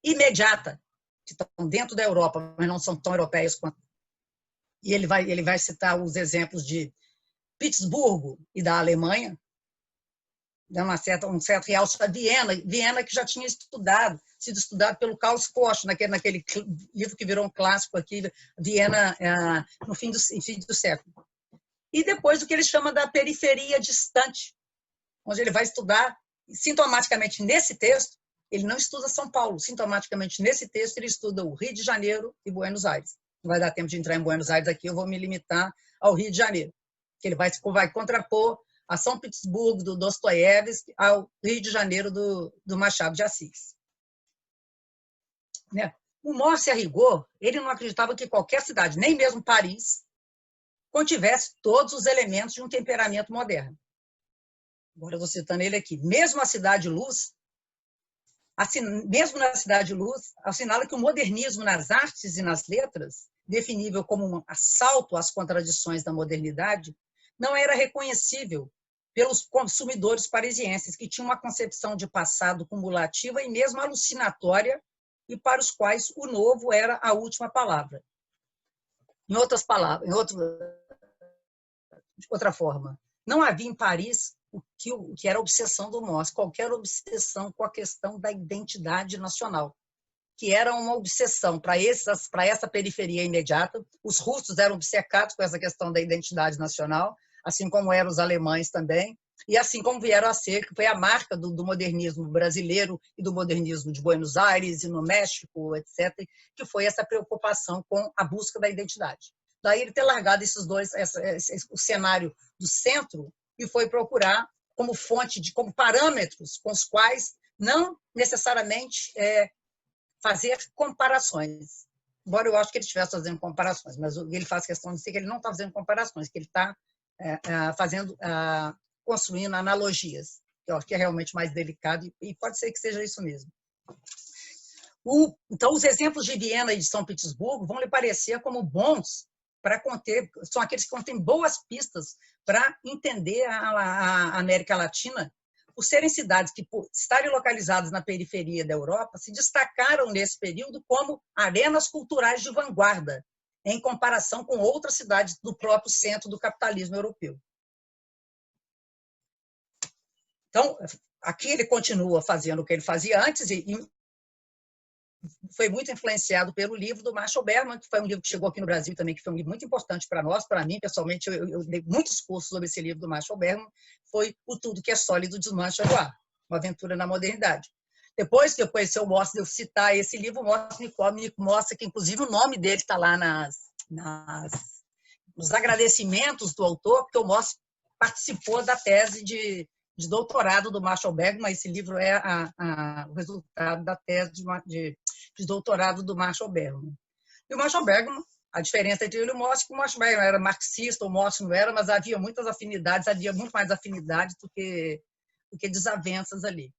imediata, que estão dentro da Europa, mas não são tão europeias quanto. E ele vai citar os exemplos de Pittsburgh e da Alemanha, dando um certo realce a Viena, que já tinha sido estudado pelo Karl Koch, naquele livro que virou um clássico aqui, Viena, no fim do século. E depois o que ele chama da periferia distante, onde ele vai estudar, sintomaticamente nesse texto, ele não estuda São Paulo, sintomaticamente nesse texto ele estuda o Rio de Janeiro e Buenos Aires. Não vai dar tempo de entrar em Buenos Aires aqui, eu vou me limitar ao Rio de Janeiro, que ele vai contrapor a São Petersburgo, do Dostoiévski, ao Rio de Janeiro, do Machado de Assis. Né? O Morse, a rigor, ele não acreditava que qualquer cidade, nem mesmo Paris, contivesse todos os elementos de um temperamento moderno. Agora eu vou citando ele aqui. Mesmo na Cidade de Luz, assinala que o modernismo nas artes e nas letras, definível como um assalto às contradições da modernidade, não era reconhecível pelos consumidores parisienses, que tinham uma concepção de passado cumulativa e mesmo alucinatória, e para os quais o novo era a última palavra. Em outras palavras, de outra forma, não havia em Paris o que era a obsessão do Morse, qualquer obsessão com a questão da identidade nacional, que era uma obsessão para essa periferia imediata. Os russos eram obcecados com essa questão da identidade nacional, assim como eram os alemães também, e assim como vieram a ser, que foi a marca do modernismo brasileiro e do modernismo de Buenos Aires e no México, etc., que foi essa preocupação com a busca da identidade. Daí ele ter largado esses dois, o cenário do centro, e foi procurar como fonte, como parâmetros com os quais não necessariamente fazer comparações. Embora eu acho que ele estivesse fazendo comparações, mas ele faz questão de dizer que ele não está fazendo comparações, que ele está construindo analogias, que eu acho que é realmente mais delicado, e pode ser que seja isso mesmo. Então, os exemplos de Viena e de São Petersburgo vão lhe parecer como bons para conter, são aqueles que contêm boas pistas para entender a América Latina, por serem cidades que, por estarem localizadas na periferia da Europa, se destacaram nesse período como arenas culturais de vanguarda, em comparação com outras cidades do próprio centro do capitalismo europeu. Então, aqui ele continua fazendo o que ele fazia antes e foi muito influenciado pelo livro do Marshall Bergman, que foi um livro que chegou aqui no Brasil também, que foi um livro muito importante para nós, para mim, pessoalmente, eu dei muitos cursos sobre esse livro do Marshall Bergman, foi O Tudo que é Sólido, Desmancha no Ar, Uma Aventura na Modernidade. Depois que eu conheci o Mosse, eu citar esse livro, me mostra que, inclusive, o nome dele está lá nos agradecimentos do autor, porque o Mosse participou da tese de doutorado do Marshall Bergman. Esse livro é o resultado da tese de doutorado do Marshall Bergman. E o Marshall Bergman, a diferença entre ele e o Mosse, que o Marshall Bergman era marxista, o Mosse não era, mas havia muitas afinidades, havia muito mais afinidades do que desavenças ali.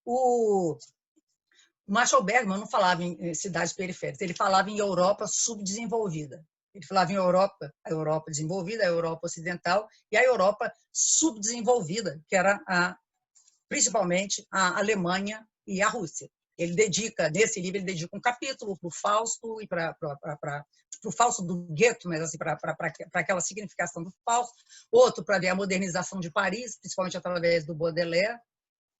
O Marshall Bergman não falava em cidades periféricas, ele falava em Europa subdesenvolvida. Ele falava em Europa, a Europa desenvolvida, a Europa ocidental e a Europa subdesenvolvida, que era principalmente a Alemanha e a Rússia. Ele dedica, nesse livro, ele dedica um capítulo para o Fausto e para o Fausto do Goethe, mas assim, para aquela significação do Fausto, outro para ver a modernização de Paris, principalmente através do Baudelaire.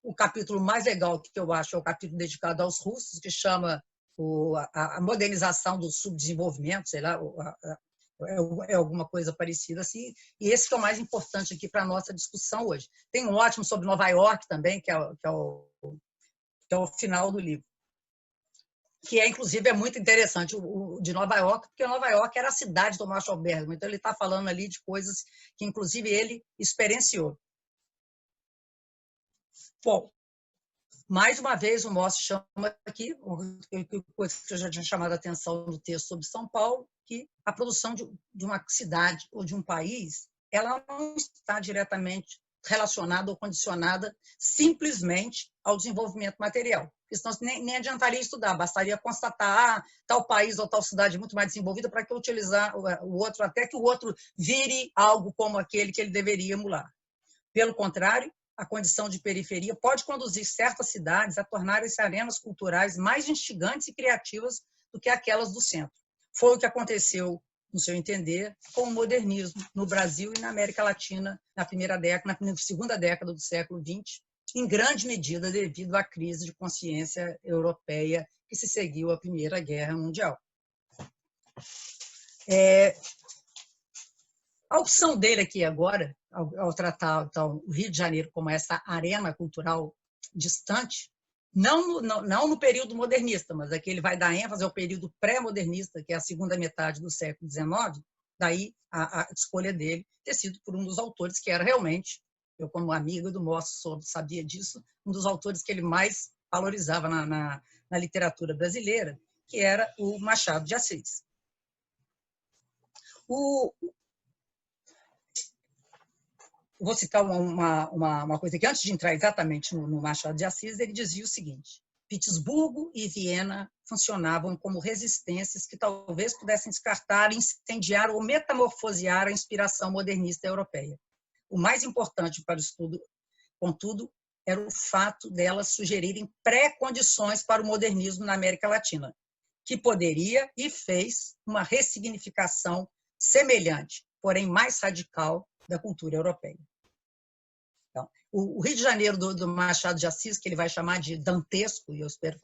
O capítulo mais legal que eu acho é o capítulo dedicado aos russos, que chama a modernização do subdesenvolvimento, sei lá, é alguma coisa parecida assim, e esse que é o mais importante aqui para a nossa discussão hoje. Tem um ótimo sobre Nova York também, que é o final do livro, que inclusive é muito interessante, o de Nova York, porque Nova York era a cidade do Marshall Bergman, então ele está falando ali de coisas que inclusive ele experienciou. Bom, mais uma vez, o Mosse chama aqui, coisa que eu já tinha chamado a atenção no texto sobre São Paulo, que a produção de uma cidade ou de um país, ela não está diretamente relacionada ou condicionada simplesmente ao desenvolvimento material. Porque senão nem adiantaria estudar, bastaria constatar tal país ou tal cidade muito mais desenvolvida para que eu utilizar o outro, até que o outro vire algo como aquele que ele deveria emular. Pelo contrário, a condição de periferia pode conduzir certas cidades a tornarem-se arenas culturais mais instigantes e criativas do que aquelas do centro. Foi o que aconteceu, no seu entender, com o modernismo no Brasil e na América Latina na segunda década do século XX, em grande medida devido à crise de consciência europeia que se seguiu à Primeira Guerra Mundial. A opção dele aqui agora, ao tratar então, o Rio de Janeiro como essa arena cultural distante, não no período modernista, mas aqui ele vai dar ênfase ao período pré-modernista, que é a segunda metade do século XIX, daí a escolha dele ter sido por um dos autores que era realmente, eu como amiga do Mosse sabia disso, um dos autores que ele mais valorizava na literatura brasileira, que era o Machado de Assis. Vou citar uma coisa que, antes de entrar exatamente no Machado de Assis, ele dizia o seguinte: Petersburgo e Viena funcionavam como resistências que talvez pudessem descartar, incendiar ou metamorfosear a inspiração modernista europeia. O mais importante para o estudo, contudo, era o fato delas sugerirem pré-condições para o modernismo na América Latina, que poderia e fez uma ressignificação semelhante, porém mais radical, da cultura europeia. Então, o Rio de Janeiro do Machado de Assis, que ele vai chamar de dantesco, e eu espero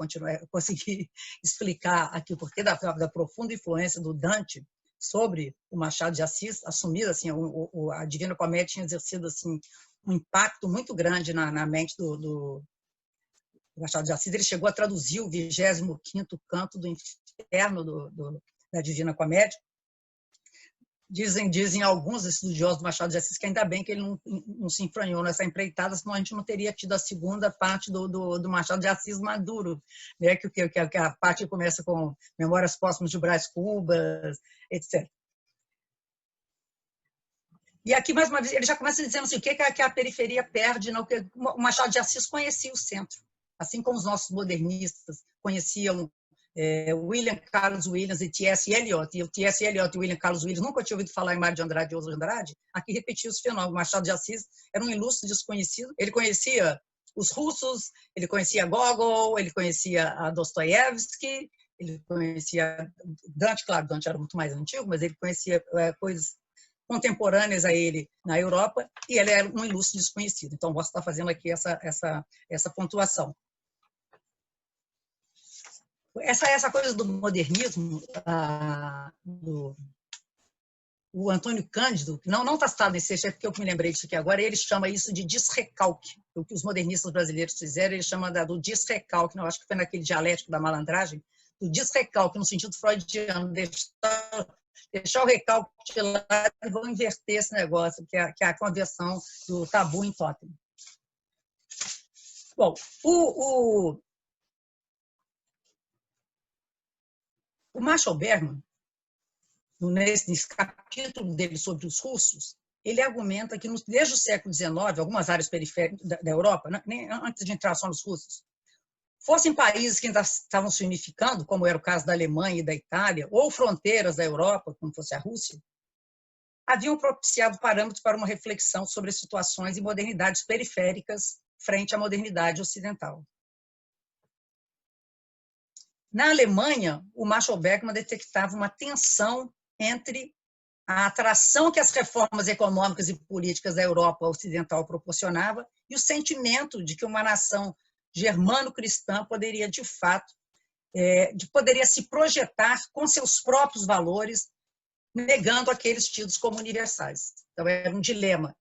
conseguir explicar aqui o porquê da profunda influência do Dante sobre o Machado de Assis, assumido assim, a Divina Comédia tinha exercido assim, um impacto muito grande na mente do Machado de Assis. Ele chegou a traduzir o 25º canto do Inferno da Divina Comédia. Dizem alguns estudiosos do Machado de Assis que ainda bem que ele não se enfranhou nessa empreitada, senão a gente não teria tido a segunda parte do Machado de Assis maduro, né? que a parte que começa com Memórias Póstumas de Brás Cubas, etc. E aqui, mais uma vez, ele já começa dizendo assim, o que a periferia perde, não? O Machado de Assis conhecia o centro, assim como os nossos modernistas conheciam William Carlos Williams e T.S. Eliot, e o T.S. Eliot e William Carlos Williams nunca tinha ouvido falar em Mário de Andrade e Oswald de Andrade, aqui repetiu esse fenômeno. Machado de Assis era um ilustre desconhecido, ele conhecia os russos, ele conhecia Gogol, ele conhecia a Dostoiévski, ele conhecia Dante, claro, Dante era muito mais antigo, mas ele conhecia coisas contemporâneas a ele na Europa, e ele era um ilustre desconhecido. Então, posso estar fazendo aqui essa pontuação. Essa coisa do modernismo, o Antônio Cândido, que não está citado nesse texto, é porque eu me lembrei disso aqui agora, ele chama isso de desrecalque. O que os modernistas brasileiros fizeram, ele chama do desrecalque, não, acho que foi naquele dialético da malandragem, do desrecalque, no sentido freudiano, deixar o recalque de lado e vão inverter esse negócio, que é a conversão do tabu em totem. Bom, o Marshall Bergman, nesse capítulo dele sobre os russos, ele argumenta que desde o século XIX, algumas áreas periféricas da Europa, nem antes de entrar só nos russos, fossem países que ainda estavam se unificando, como era o caso da Alemanha e da Itália, ou fronteiras da Europa, como fosse a Rússia, haviam propiciado parâmetros para uma reflexão sobre situações e modernidades periféricas frente à modernidade ocidental. Na Alemanha, o Marshall Bergman detectava uma tensão entre a atração que as reformas econômicas e políticas da Europa ocidental proporcionavam e o sentimento de que uma nação germano-cristã poderia, de fato, poderia se projetar com seus próprios valores, negando aqueles tidos como universais. Então, era um dilema.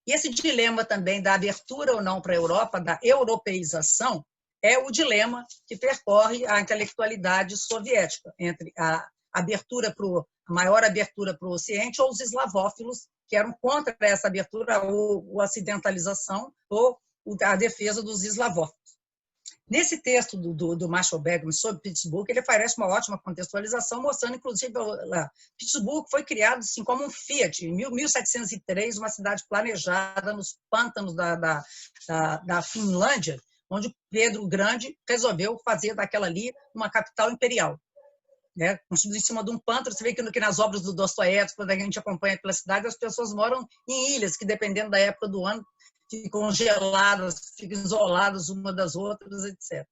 E esse dilema também da abertura ou não para a Europa, da europeização, é o dilema que percorre a intelectualidade soviética, entre a maior abertura para o Ocidente ou os eslavófilos, que eram contra essa abertura, ou a ocidentalização, ou a defesa dos eslavófilos. Nesse texto do Marshall Bergman sobre Pittsburgh, ele oferece uma ótima contextualização, mostrando, inclusive, Pittsburgh foi criado assim, como um Fiat, em 1703, uma cidade planejada nos pântanos da Finlândia, onde Pedro o Grande resolveu fazer daquela ali uma capital imperial. Construído em cima de um pântano. Você vê que nas obras do Dostoiévski, quando a gente acompanha pela cidade, as pessoas moram em ilhas, que dependendo da época do ano, ficam geladas, ficam isoladas uma das outras, etc.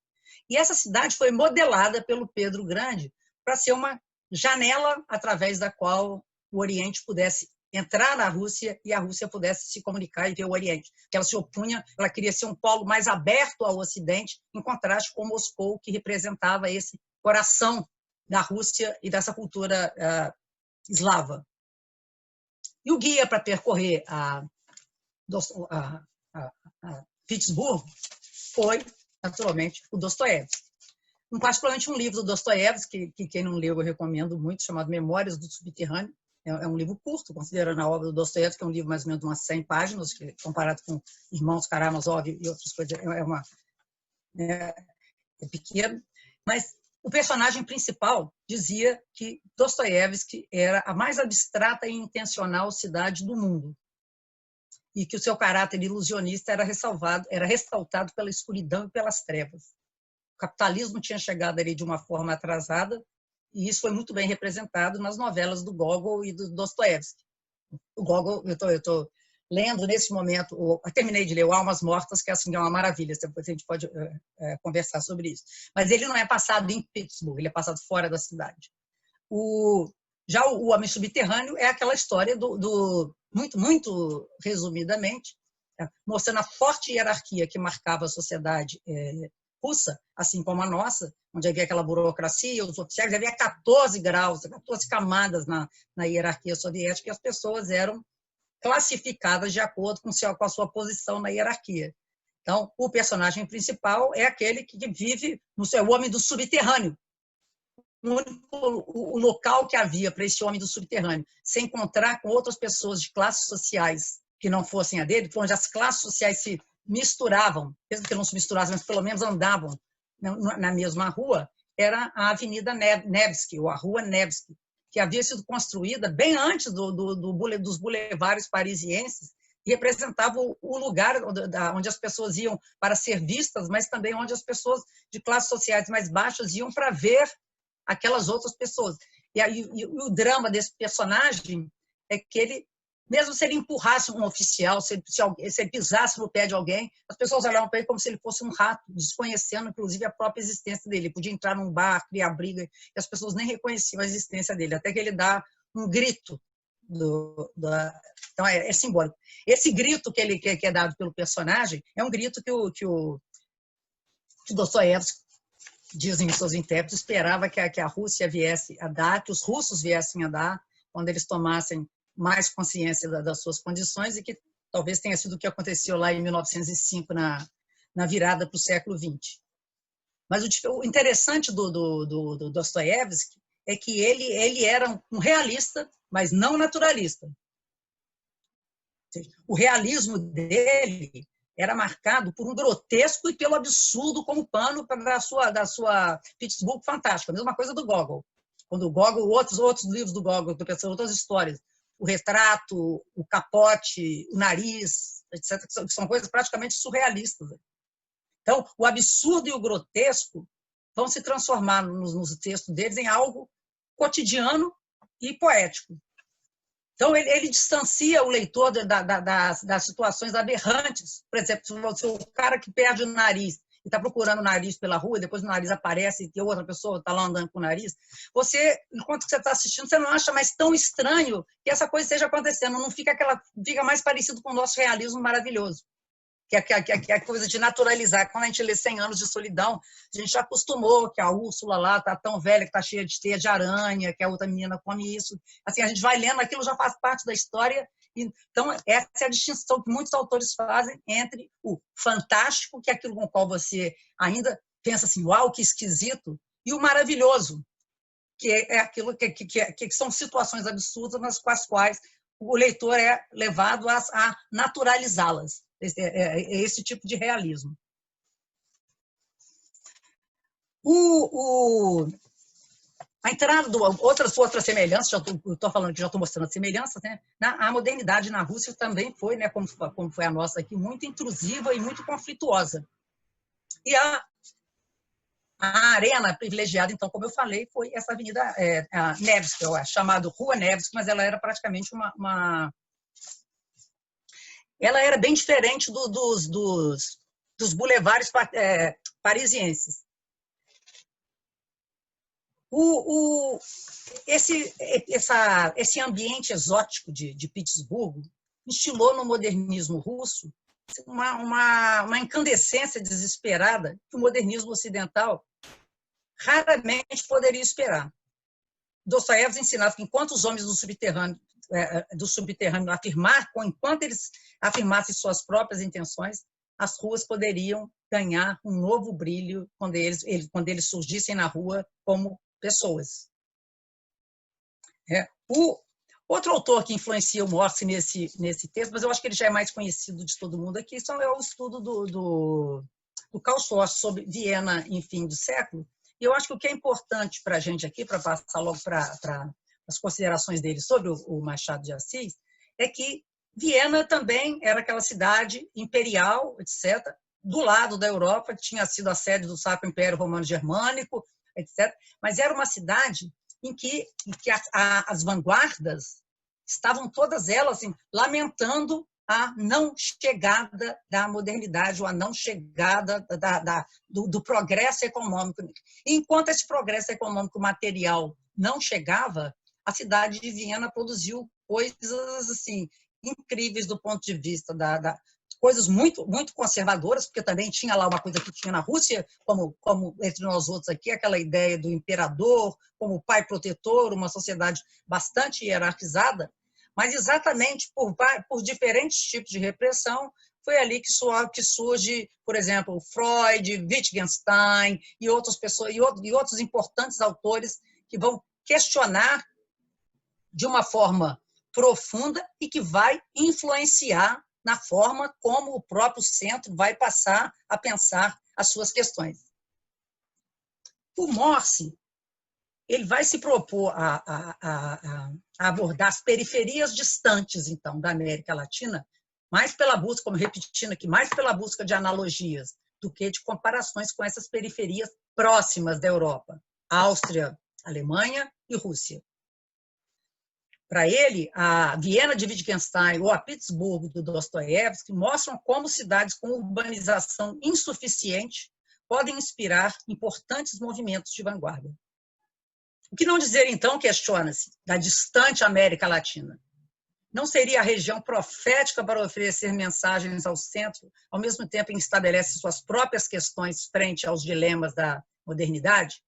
E essa cidade foi modelada pelo Pedro o Grande para ser uma janela através da qual o Oriente pudesse entrar na Rússia e a Rússia pudesse se comunicar e ver o Oriente. Ela se opunha, ela queria ser um polo mais aberto ao Ocidente, em contraste com Moscou, que representava esse coração da Rússia e dessa cultura eslava. E o guia para percorrer a Pittsburgh foi, naturalmente, o Dostoiévski. Particularmente um livro do Dostoiévski, que quem não leu eu recomendo muito, chamado Memórias do Subterrâneo. É um livro curto, considerando a obra do Dostoiévski, que é um livro mais ou menos de umas 100 páginas, que, comparado com Irmãos Karamazov e outras coisas, é pequeno. Mas o personagem principal dizia que Dostoiévski era a mais abstrata e intencional cidade do mundo, e que o seu caráter ilusionista era ressaltado pela escuridão e pelas trevas. O capitalismo tinha chegado ali de uma forma atrasada, e isso foi muito bem representado nas novelas do Gogol e do Dostoiévski. O Gogol, eu estou lendo nesse momento, eu terminei de ler o Almas Mortas, que assim, é uma maravilha, depois a gente pode conversar sobre isso. Mas ele não é passado em Pittsburgh, ele é passado fora da cidade. Já o Homem Subterrâneo é aquela história muito resumidamente, mostrando a forte hierarquia que marcava a sociedade russa, assim como a nossa, onde havia aquela burocracia, os oficiais, havia 14 graus, 14 camadas na hierarquia soviética, e as pessoas eram classificadas de acordo com a sua posição na hierarquia. Então, o personagem principal é aquele que vive no seu homem do subterrâneo, o local que havia para esse homem do subterrâneo se encontrar com outras pessoas de classes sociais que não fossem a dele, onde as classes sociais se misturavam, mesmo que não se misturassem, mas pelo menos andavam na mesma rua, era a Avenida Nevsky, ou a Rua Nevsky, que havia sido construída bem antes dos bulevares parisienses, e representava o lugar onde as pessoas iam para ser vistas, mas também onde as pessoas de classes sociais mais baixas iam para ver aquelas outras pessoas. E o drama desse personagem é que ele, mesmo se ele empurrasse um oficial, se ele pisasse no pé de alguém, as pessoas olhavam para ele como se ele fosse um rato, desconhecendo, inclusive, a própria existência dele. Ele podia entrar num bar, criar briga, e as pessoas nem reconheciam a existência dele, até que ele dá um grito. Então, é simbólico. Esse grito que é dado pelo personagem é um grito que o Dostoiévski, dizem os seus intérpretes, esperava que a Rússia viesse a dar, que os russos viessem a dar, quando eles tomassem mais consciência das suas condições, e que talvez tenha sido o que aconteceu lá em 1905, na virada para o século XX. Mas o interessante do Dostoiévski é que ele era um realista, mas não naturalista. O realismo dele era marcado por um grotesco e pelo absurdo como pano da sua Pittsburgh fantástica. A mesma coisa do Gogol. Quando o Gogol, outros livros do Gogol, outras histórias, o retrato, o capote, o nariz, etc., que são coisas praticamente surrealistas. Então, o absurdo e o grotesco vão se transformar nos textos deles em algo cotidiano e poético. Então, ele distancia o leitor das situações aberrantes. Por exemplo, se o cara que perde o nariz e está procurando o nariz pela rua, e depois o nariz aparece e outra pessoa está lá andando com o nariz, enquanto você está assistindo, você não acha mais tão estranho que essa coisa esteja acontecendo. Não fica fica mais parecido com o nosso realismo maravilhoso, que é a coisa de naturalizar. Quando a gente lê 100 Anos de Solidão, a gente já acostumou que a Úrsula lá está tão velha, que está cheia de teia de aranha, que a outra menina come isso. Assim, a gente vai lendo, aquilo já faz parte da história. Então, essa é a distinção que muitos autores fazem entre o fantástico, que é aquilo com o qual você ainda pensa assim, uau, que esquisito, e o maravilhoso, que é aquilo que são situações absurdas nas quais o leitor é levado a naturalizá-las. É esse tipo de realismo. A entrada outras semelhanças, estou falando que já estou mostrando semelhanças, né? A modernidade na Rússia também foi, né, como foi a nossa aqui, muito intrusiva e muito conflituosa. E a arena privilegiada, então, como eu falei, foi essa avenida Nevsky, chamada Rua Nevsky, mas ela era praticamente ela era bem diferente dos bulevares parisienses. Esse ambiente exótico de Petersburgo instilou no modernismo russo uma incandescência desesperada que o modernismo ocidental raramente poderia esperar. Dostoiévski ensinava que enquanto os homens do subterrâneo enquanto eles afirmassem suas próprias intenções, as ruas poderiam ganhar um novo brilho quando eles surgissem na rua como pessoas. O outro autor que influencia o Morse nesse texto, mas eu acho que ele já é mais conhecido de todo mundo aqui, é o estudo do Karl Schwarz sobre Viena em fim do século. E eu acho que o que é importante para a gente aqui, para passar logo para as considerações dele sobre o Machado de Assis, é que Viena também era aquela cidade imperial, etc., do lado da Europa, que tinha sido a sede do Sacro Império Romano Germânico, etc., mas era uma cidade em que as vanguardas estavam todas elas assim, lamentando a não chegada da modernidade, ou a não chegada do progresso econômico. E enquanto esse progresso econômico material não chegava, a cidade de Viena produziu coisas assim, incríveis do ponto de vista coisas muito, muito conservadoras, porque também tinha lá uma coisa que tinha na Rússia, como entre nós outros aqui, aquela ideia do imperador como pai protetor, uma sociedade bastante hierarquizada, mas exatamente por diferentes tipos de repressão, foi ali que surge, por exemplo, Freud, Wittgenstein e outras pessoas e outros importantes autores que vão questionar de uma forma profunda e que vai influenciar na forma como o próprio centro vai passar a pensar as suas questões. O Morsi, ele vai se propor a abordar as periferias distantes, então, da América Latina, mais pela busca, como repetindo aqui, mais pela busca de analogias do que de comparações com essas periferias próximas da Europa, Áustria, Alemanha e Rússia. Para ele, a Viena de Wittgenstein ou a Pittsburgh do Dostoiévski mostram como cidades com urbanização insuficiente podem inspirar importantes movimentos de vanguarda. O que não dizer, então, questiona-se, da distante América Latina? Não seria a região profética para oferecer mensagens ao centro, ao mesmo tempo em que estabelece suas próprias questões frente aos dilemas da modernidade?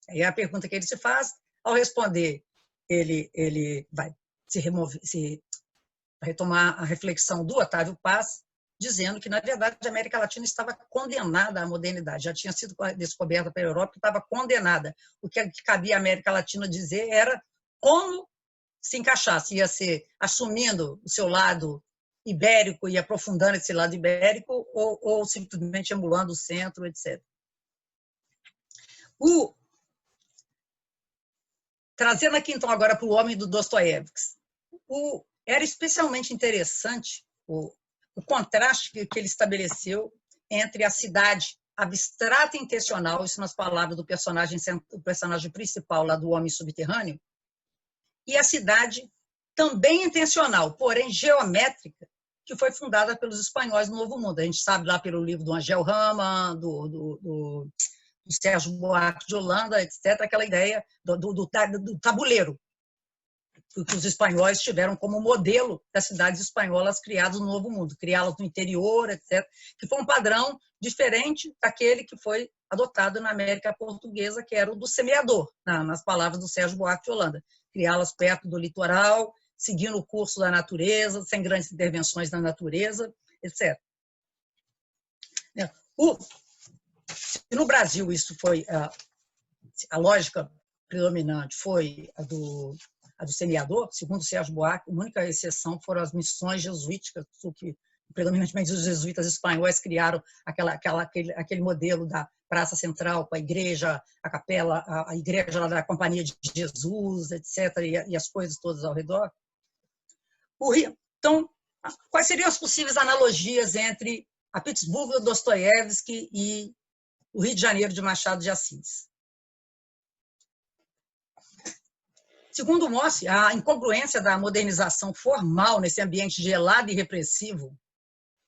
Aí é a pergunta que ele se faz. Ao responder, ele vai retomar a reflexão do Otávio Paz, dizendo que, na verdade, a América Latina estava condenada à modernidade, já tinha sido descoberta pela Europa e estava condenada. O que cabia à América Latina dizer era como se encaixar, se ia ser assumindo o seu lado ibérico e aprofundando esse lado ibérico ou simplesmente emulando o centro, etc. Trazendo aqui, então, agora para o homem do Dostoiévski, era especialmente interessante o contraste que ele estabeleceu entre a cidade abstrata e intencional, isso nas palavras do personagem principal lá do Homem Subterrâneo, e a cidade também intencional, porém geométrica, que foi fundada pelos espanhóis no Novo Mundo. A gente sabe lá pelo livro do Angel Rama, do Sérgio Buarque de Holanda, etc., aquela ideia do tabuleiro, que os espanhóis tiveram como modelo das cidades espanholas criadas no Novo Mundo, criá-las no interior, etc., que foi um padrão diferente daquele que foi adotado na América Portuguesa, que era o do semeador, nas palavras do Sérgio Buarque de Holanda, criá-las perto do litoral, seguindo o curso da natureza, sem grandes intervenções na natureza, etc. No Brasil, isso foi a lógica predominante foi a do semeador, segundo o Sérgio Buarque, a única exceção foram as missões jesuíticas, que predominantemente os jesuítas espanhóis criaram aquele modelo da Praça Central com a igreja, a capela, a igreja lá da Companhia de Jesus, etc., e as coisas todas ao redor. Então, quais seriam as possíveis analogias entre a Pittsburgh do Dostoiévski e o Rio de Janeiro de Machado de Assis? Segundo Morsi, a incongruência da modernização formal nesse ambiente gelado e repressivo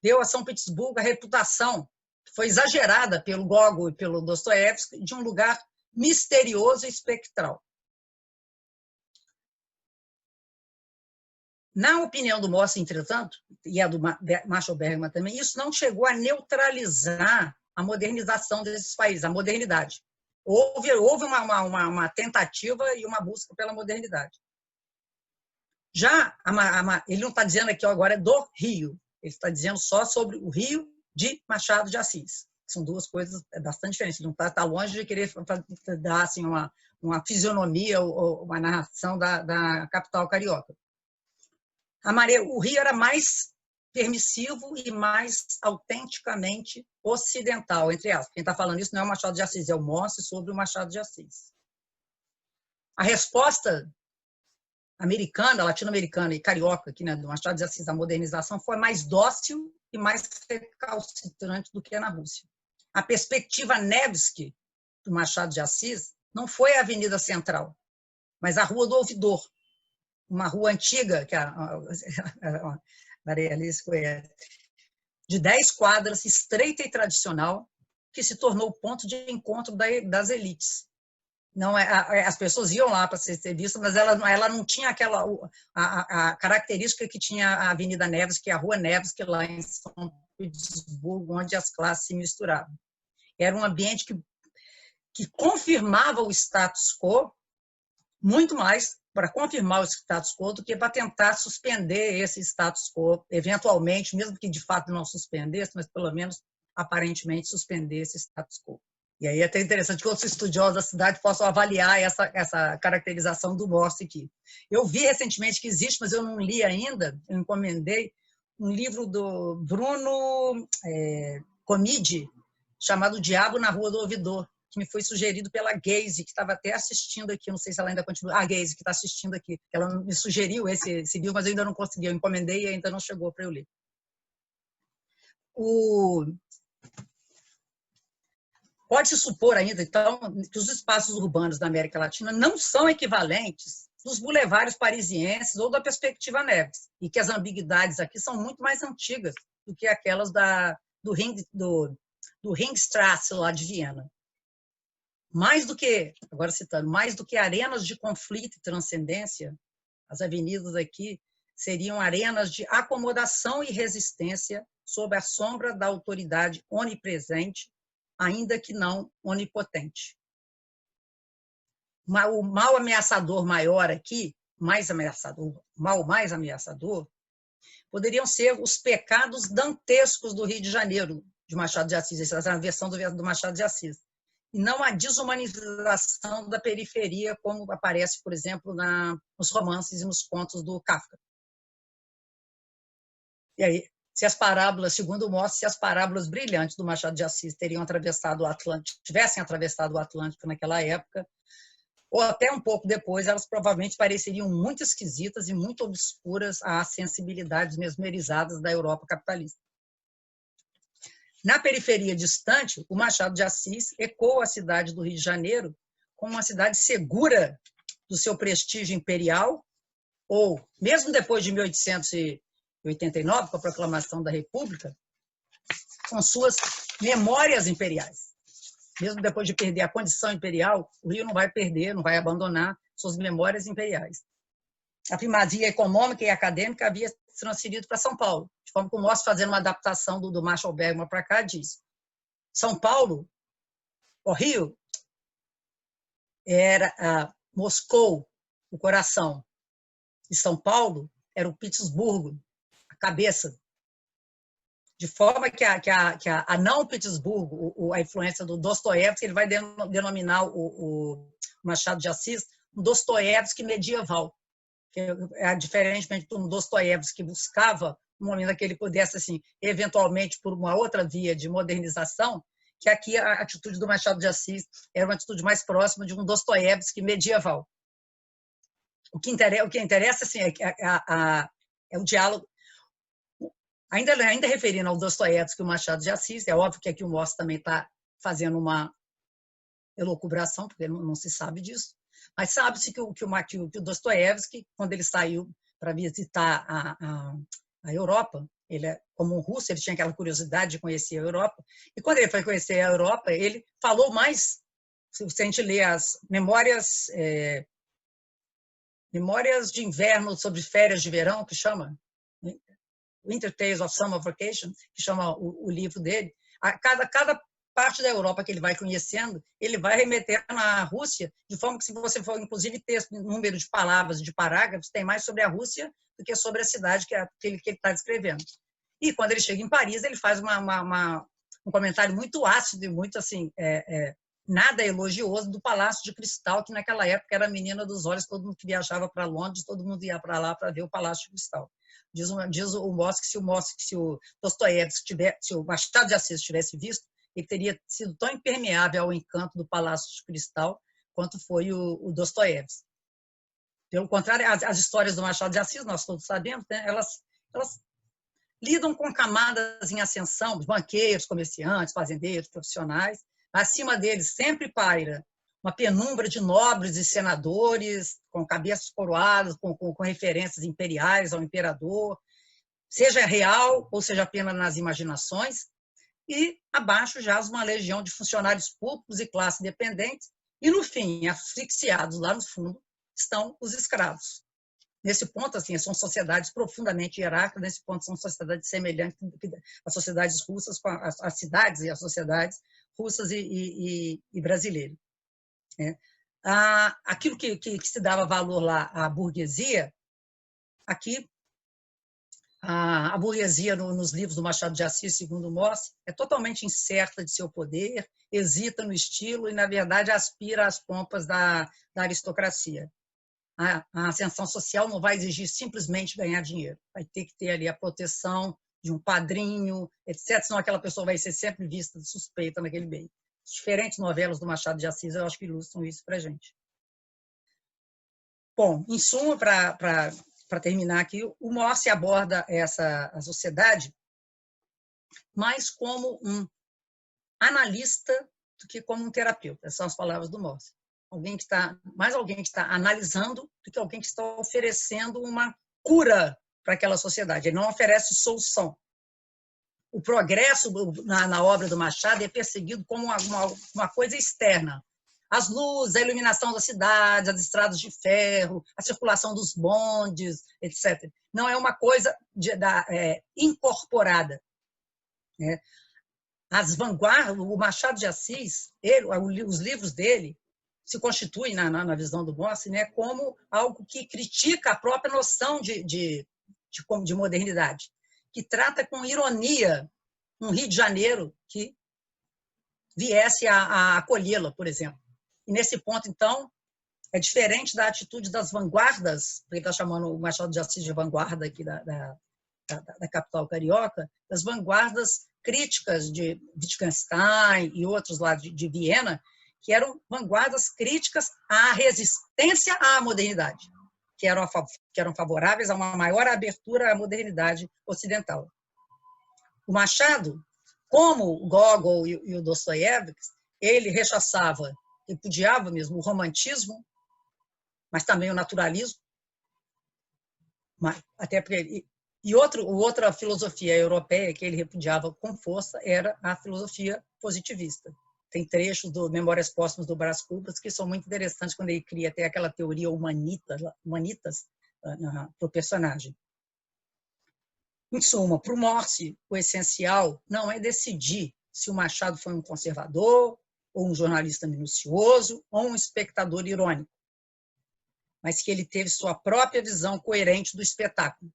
deu a São Petersburgo a reputação, que foi exagerada pelo Gogol e pelo Dostoiévski, de um lugar misterioso e espectral. Na opinião do Morsi, entretanto, e a do Marshall Bergman também, isso não chegou a neutralizar a modernização desses países, a modernidade. Houve uma tentativa e uma busca pela modernidade. Já, ele não está dizendo aqui agora do Rio, ele está dizendo só sobre o Rio de Machado de Assis. São duas coisas bastante diferentes. Ele não está longe de querer dar assim, uma fisionomia ou uma narração da capital carioca. O Rio era mais permissivo e mais autenticamente ocidental, entre aspas. Quem está falando isso não é o Machado de Assis, é o Morsi sobre o Machado de Assis. A resposta americana, latino-americana e carioca aqui, né, do Machado de Assis, da modernização, foi mais dócil e mais recalcitrante do que na Rússia. A perspectiva Nevsky do Machado de Assis não foi a Avenida Central, mas a Rua do Ouvidor, uma rua antiga, que Maria Alice conhece, de 10 quadras, estreita e tradicional, que se tornou o ponto de encontro das elites. Não as pessoas iam lá para ser vistas, mas ela não tinha a característica que tinha a Avenida Nevsky, que é a Rua Nevsky, lá em São Petersburgo, onde as classes se misturavam. Era um ambiente que confirmava o status quo, muito mais para confirmar o status quo do que para tentar suspender esse status quo, eventualmente, mesmo que de fato não suspendesse, mas pelo menos aparentemente suspender esse status quo. E aí é até interessante que outros estudiosos da cidade possam avaliar essa caracterização do Morse aqui. Eu vi recentemente que existe, mas eu não li ainda, eu encomendei, um livro do Bruno Comidi, chamado O Diabo na Rua do Ouvidor, que me foi sugerido pela Geise, que estava até assistindo aqui, não sei se ela ainda continua, a Geise, que está assistindo aqui, ela me sugeriu esse livro, mas eu ainda não consegui, eu encomendei e ainda não chegou para eu ler. Pode-se supor ainda, então, que os espaços urbanos da América Latina não são equivalentes dos bulevares parisienses ou da perspectiva Neves, e que as ambiguidades aqui são muito mais antigas do que aquelas do Ringstrasse, lá de Viena. Mais do que, agora citando, mais do que arenas de conflito e transcendência, as avenidas aqui seriam arenas de acomodação e resistência sob a sombra da autoridade onipresente, ainda que não onipotente. O mal ameaçador maior aqui, mais ameaçador, poderiam ser os pecados dantescos do Rio de Janeiro, de Machado de Assis, essa é a versão do Machado de Assis, e não a desumanização da periferia, como aparece, por exemplo, nos romances e nos contos do Kafka. E aí, se as parábolas, segundo Morse, se as parábolas brilhantes do Machado de Assis tivessem atravessado o Atlântico naquela época, ou até um pouco depois, elas provavelmente pareceriam muito esquisitas e muito obscuras às sensibilidades mesmerizadas da Europa capitalista. Na periferia distante, o Machado de Assis ecoa a cidade do Rio de Janeiro como uma cidade segura do seu prestígio imperial, ou, mesmo depois de 1889, com a proclamação da República, com suas memórias imperiais. Mesmo depois de perder a condição imperial, o Rio não vai perder, não vai abandonar suas memórias imperiais. A primazia econômica e acadêmica havia se transferido para São Paulo, de forma que o Morse, fazendo uma adaptação do Marshall Bergman para cá, diz: São Paulo, o Rio, era Moscou, o coração, e São Paulo era o Petersburgo, a cabeça. De forma que a não Petersburgo, a influência do Dostoiévski, ele vai denominar o Machado de Assis um Dostoiévski medieval, que é diferentemente do Dostoiévski, que buscava um momento que ele pudesse, assim, eventualmente, por uma outra via de modernização, que aqui a atitude do Machado de Assis era uma atitude mais próxima de um Dostoiévski medieval. O que interessa assim, é o diálogo. Ainda referindo ao Dostoiévski e o Machado de Assis, é óbvio que aqui o Morse também está fazendo uma elucubração, porque não se sabe disso, mas sabe-se que o Dostoiévski, quando ele saiu para visitar a Europa, ele, como um russo, ele tinha aquela curiosidade de conhecer a Europa, e quando ele foi conhecer a Europa, ele falou mais, se a gente lê as memórias de inverno sobre férias de verão, que chama Winter Tales of Summer Vacation, que chama o livro dele, cada parte da Europa que ele vai conhecendo, ele vai remeter na Rússia, de forma que, se você for, inclusive, ter número de palavras, de parágrafos, tem mais sobre a Rússia do que sobre a cidade que ele está descrevendo. E, quando ele chega em Paris, ele faz um comentário muito ácido e muito, assim, nada elogioso do Palácio de Cristal, que naquela época era a menina dos olhos, todo mundo que viajava para Londres, todo mundo ia para lá para ver o Palácio de Cristal. Diz o Morse que se o Dostoiévski se o Machado de Assis tivesse visto, ele teria sido tão impermeável ao encanto do Palácio de Cristal quanto foi o Dostoiévski. Pelo contrário, as histórias do Machado de Assis, nós todos sabemos, né, elas lidam com camadas em ascensão, banqueiros, comerciantes, fazendeiros, profissionais. Acima deles sempre paira uma penumbra de nobres e senadores, com cabeças coroadas, com referências imperiais ao imperador, seja real ou seja apenas nas imaginações, e abaixo jaz uma legião de funcionários públicos e classes dependentes, e, no fim, asfixiados lá no fundo, estão os escravos. Nesse ponto, assim, são sociedades profundamente hierárquicas, nesse ponto são sociedades semelhantes às sociedades russas, com as cidades e as sociedades russas e brasileiras. Aquilo que se dava valor lá à burguesia, aqui A burguesia, nos livros do Machado de Assis, segundo Morse, é totalmente incerta de seu poder, hesita no estilo e, na verdade, aspira às pompas da aristocracia. A ascensão social não vai exigir simplesmente ganhar dinheiro, vai ter que ter ali a proteção de um padrinho, etc., senão aquela pessoa vai ser sempre vista de suspeita naquele meio. As diferentes novelas do Machado de Assis, eu acho que ilustram isso para a gente. Bom, em suma, para terminar aqui, o Morse aborda a sociedade mais como um analista do que como um terapeuta. Essas são as palavras do Morse. Mais alguém que está analisando do que alguém que está oferecendo uma cura para aquela sociedade. Ele não oferece solução. O progresso na obra do Machado é perseguido como uma coisa externa. As luzes, a iluminação das cidades, as estradas de ferro, a circulação dos bondes, etc. Não é uma coisa incorporada. Né? As vanguardas, o Machado de Assis, os livros dele se constituem, na visão do Morse, né, como algo que critica a própria noção de modernidade, que trata com ironia um Rio de Janeiro que viesse a acolhê-la, por exemplo. E nesse ponto, então, é diferente da atitude das vanguardas, ele está chamando o Machado de Assis de vanguarda aqui da capital carioca, das vanguardas críticas de Wittgenstein e outros lá de Viena, que eram vanguardas críticas à resistência à modernidade, que eram favoráveis a uma maior abertura à modernidade ocidental. O Machado, como o Gogol e o Dostoiévski, ele repudiava mesmo o romantismo, mas também o naturalismo, até porque outra filosofia europeia que ele repudiava com força era a filosofia positivista. Tem trechos do Memórias Póstumas do Brás Cubas que são muito interessantes quando ele cria até aquela teoria humanitas para o personagem. Em suma, para o Morse, o essencial não é decidir se o Machado foi um conservador, ou um jornalista minucioso, ou um espectador irônico, mas que ele teve sua própria visão coerente do espetáculo.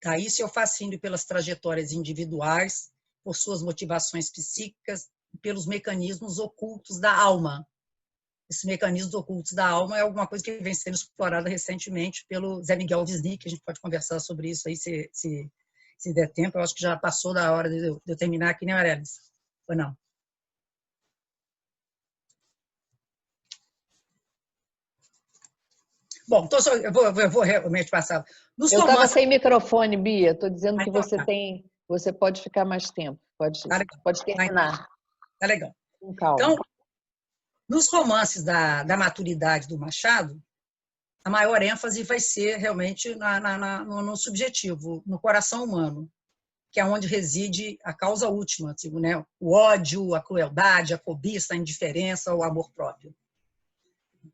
Daí seu fascínio pelas trajetórias individuais, por suas motivações psíquicas e pelos mecanismos ocultos da alma. Esses mecanismos ocultos da alma é alguma coisa que vem sendo explorada recentemente pelo Zé Miguel Wisnik, a gente pode conversar sobre isso aí se der tempo. Eu acho que já passou da hora de eu terminar aqui, né, Aurélis? Ou não? Bom, então eu vou realmente passar. Eu estava sem microfone, Bia. Estou dizendo que você pode ficar mais tempo. Pode terminar. Tá legal. Com calma. Então, nos romances da maturidade do Machado, a maior ênfase vai ser realmente no subjetivo, no coração humano, que é onde reside a causa última, tipo, né? O ódio, a crueldade, a cobiça, a indiferença, o amor próprio.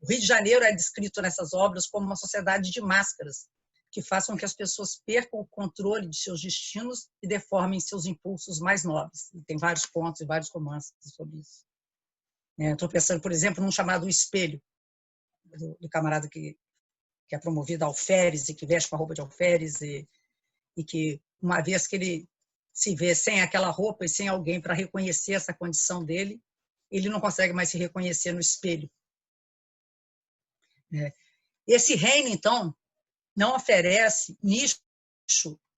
O Rio de Janeiro é descrito nessas obras como uma sociedade de máscaras, que façam com que as pessoas percam o controle de seus destinos e deformem seus impulsos mais nobres. E tem vários contos e vários romances sobre isso. Estou pensando, por exemplo, num chamado O Espelho, do camarada que é promovido a alferes e que veste com a roupa de alferes e que, uma vez que ele se vê sem aquela roupa e sem alguém para reconhecer essa condição dele, ele não consegue mais se reconhecer no espelho. Esse reino, então, não oferece nicho,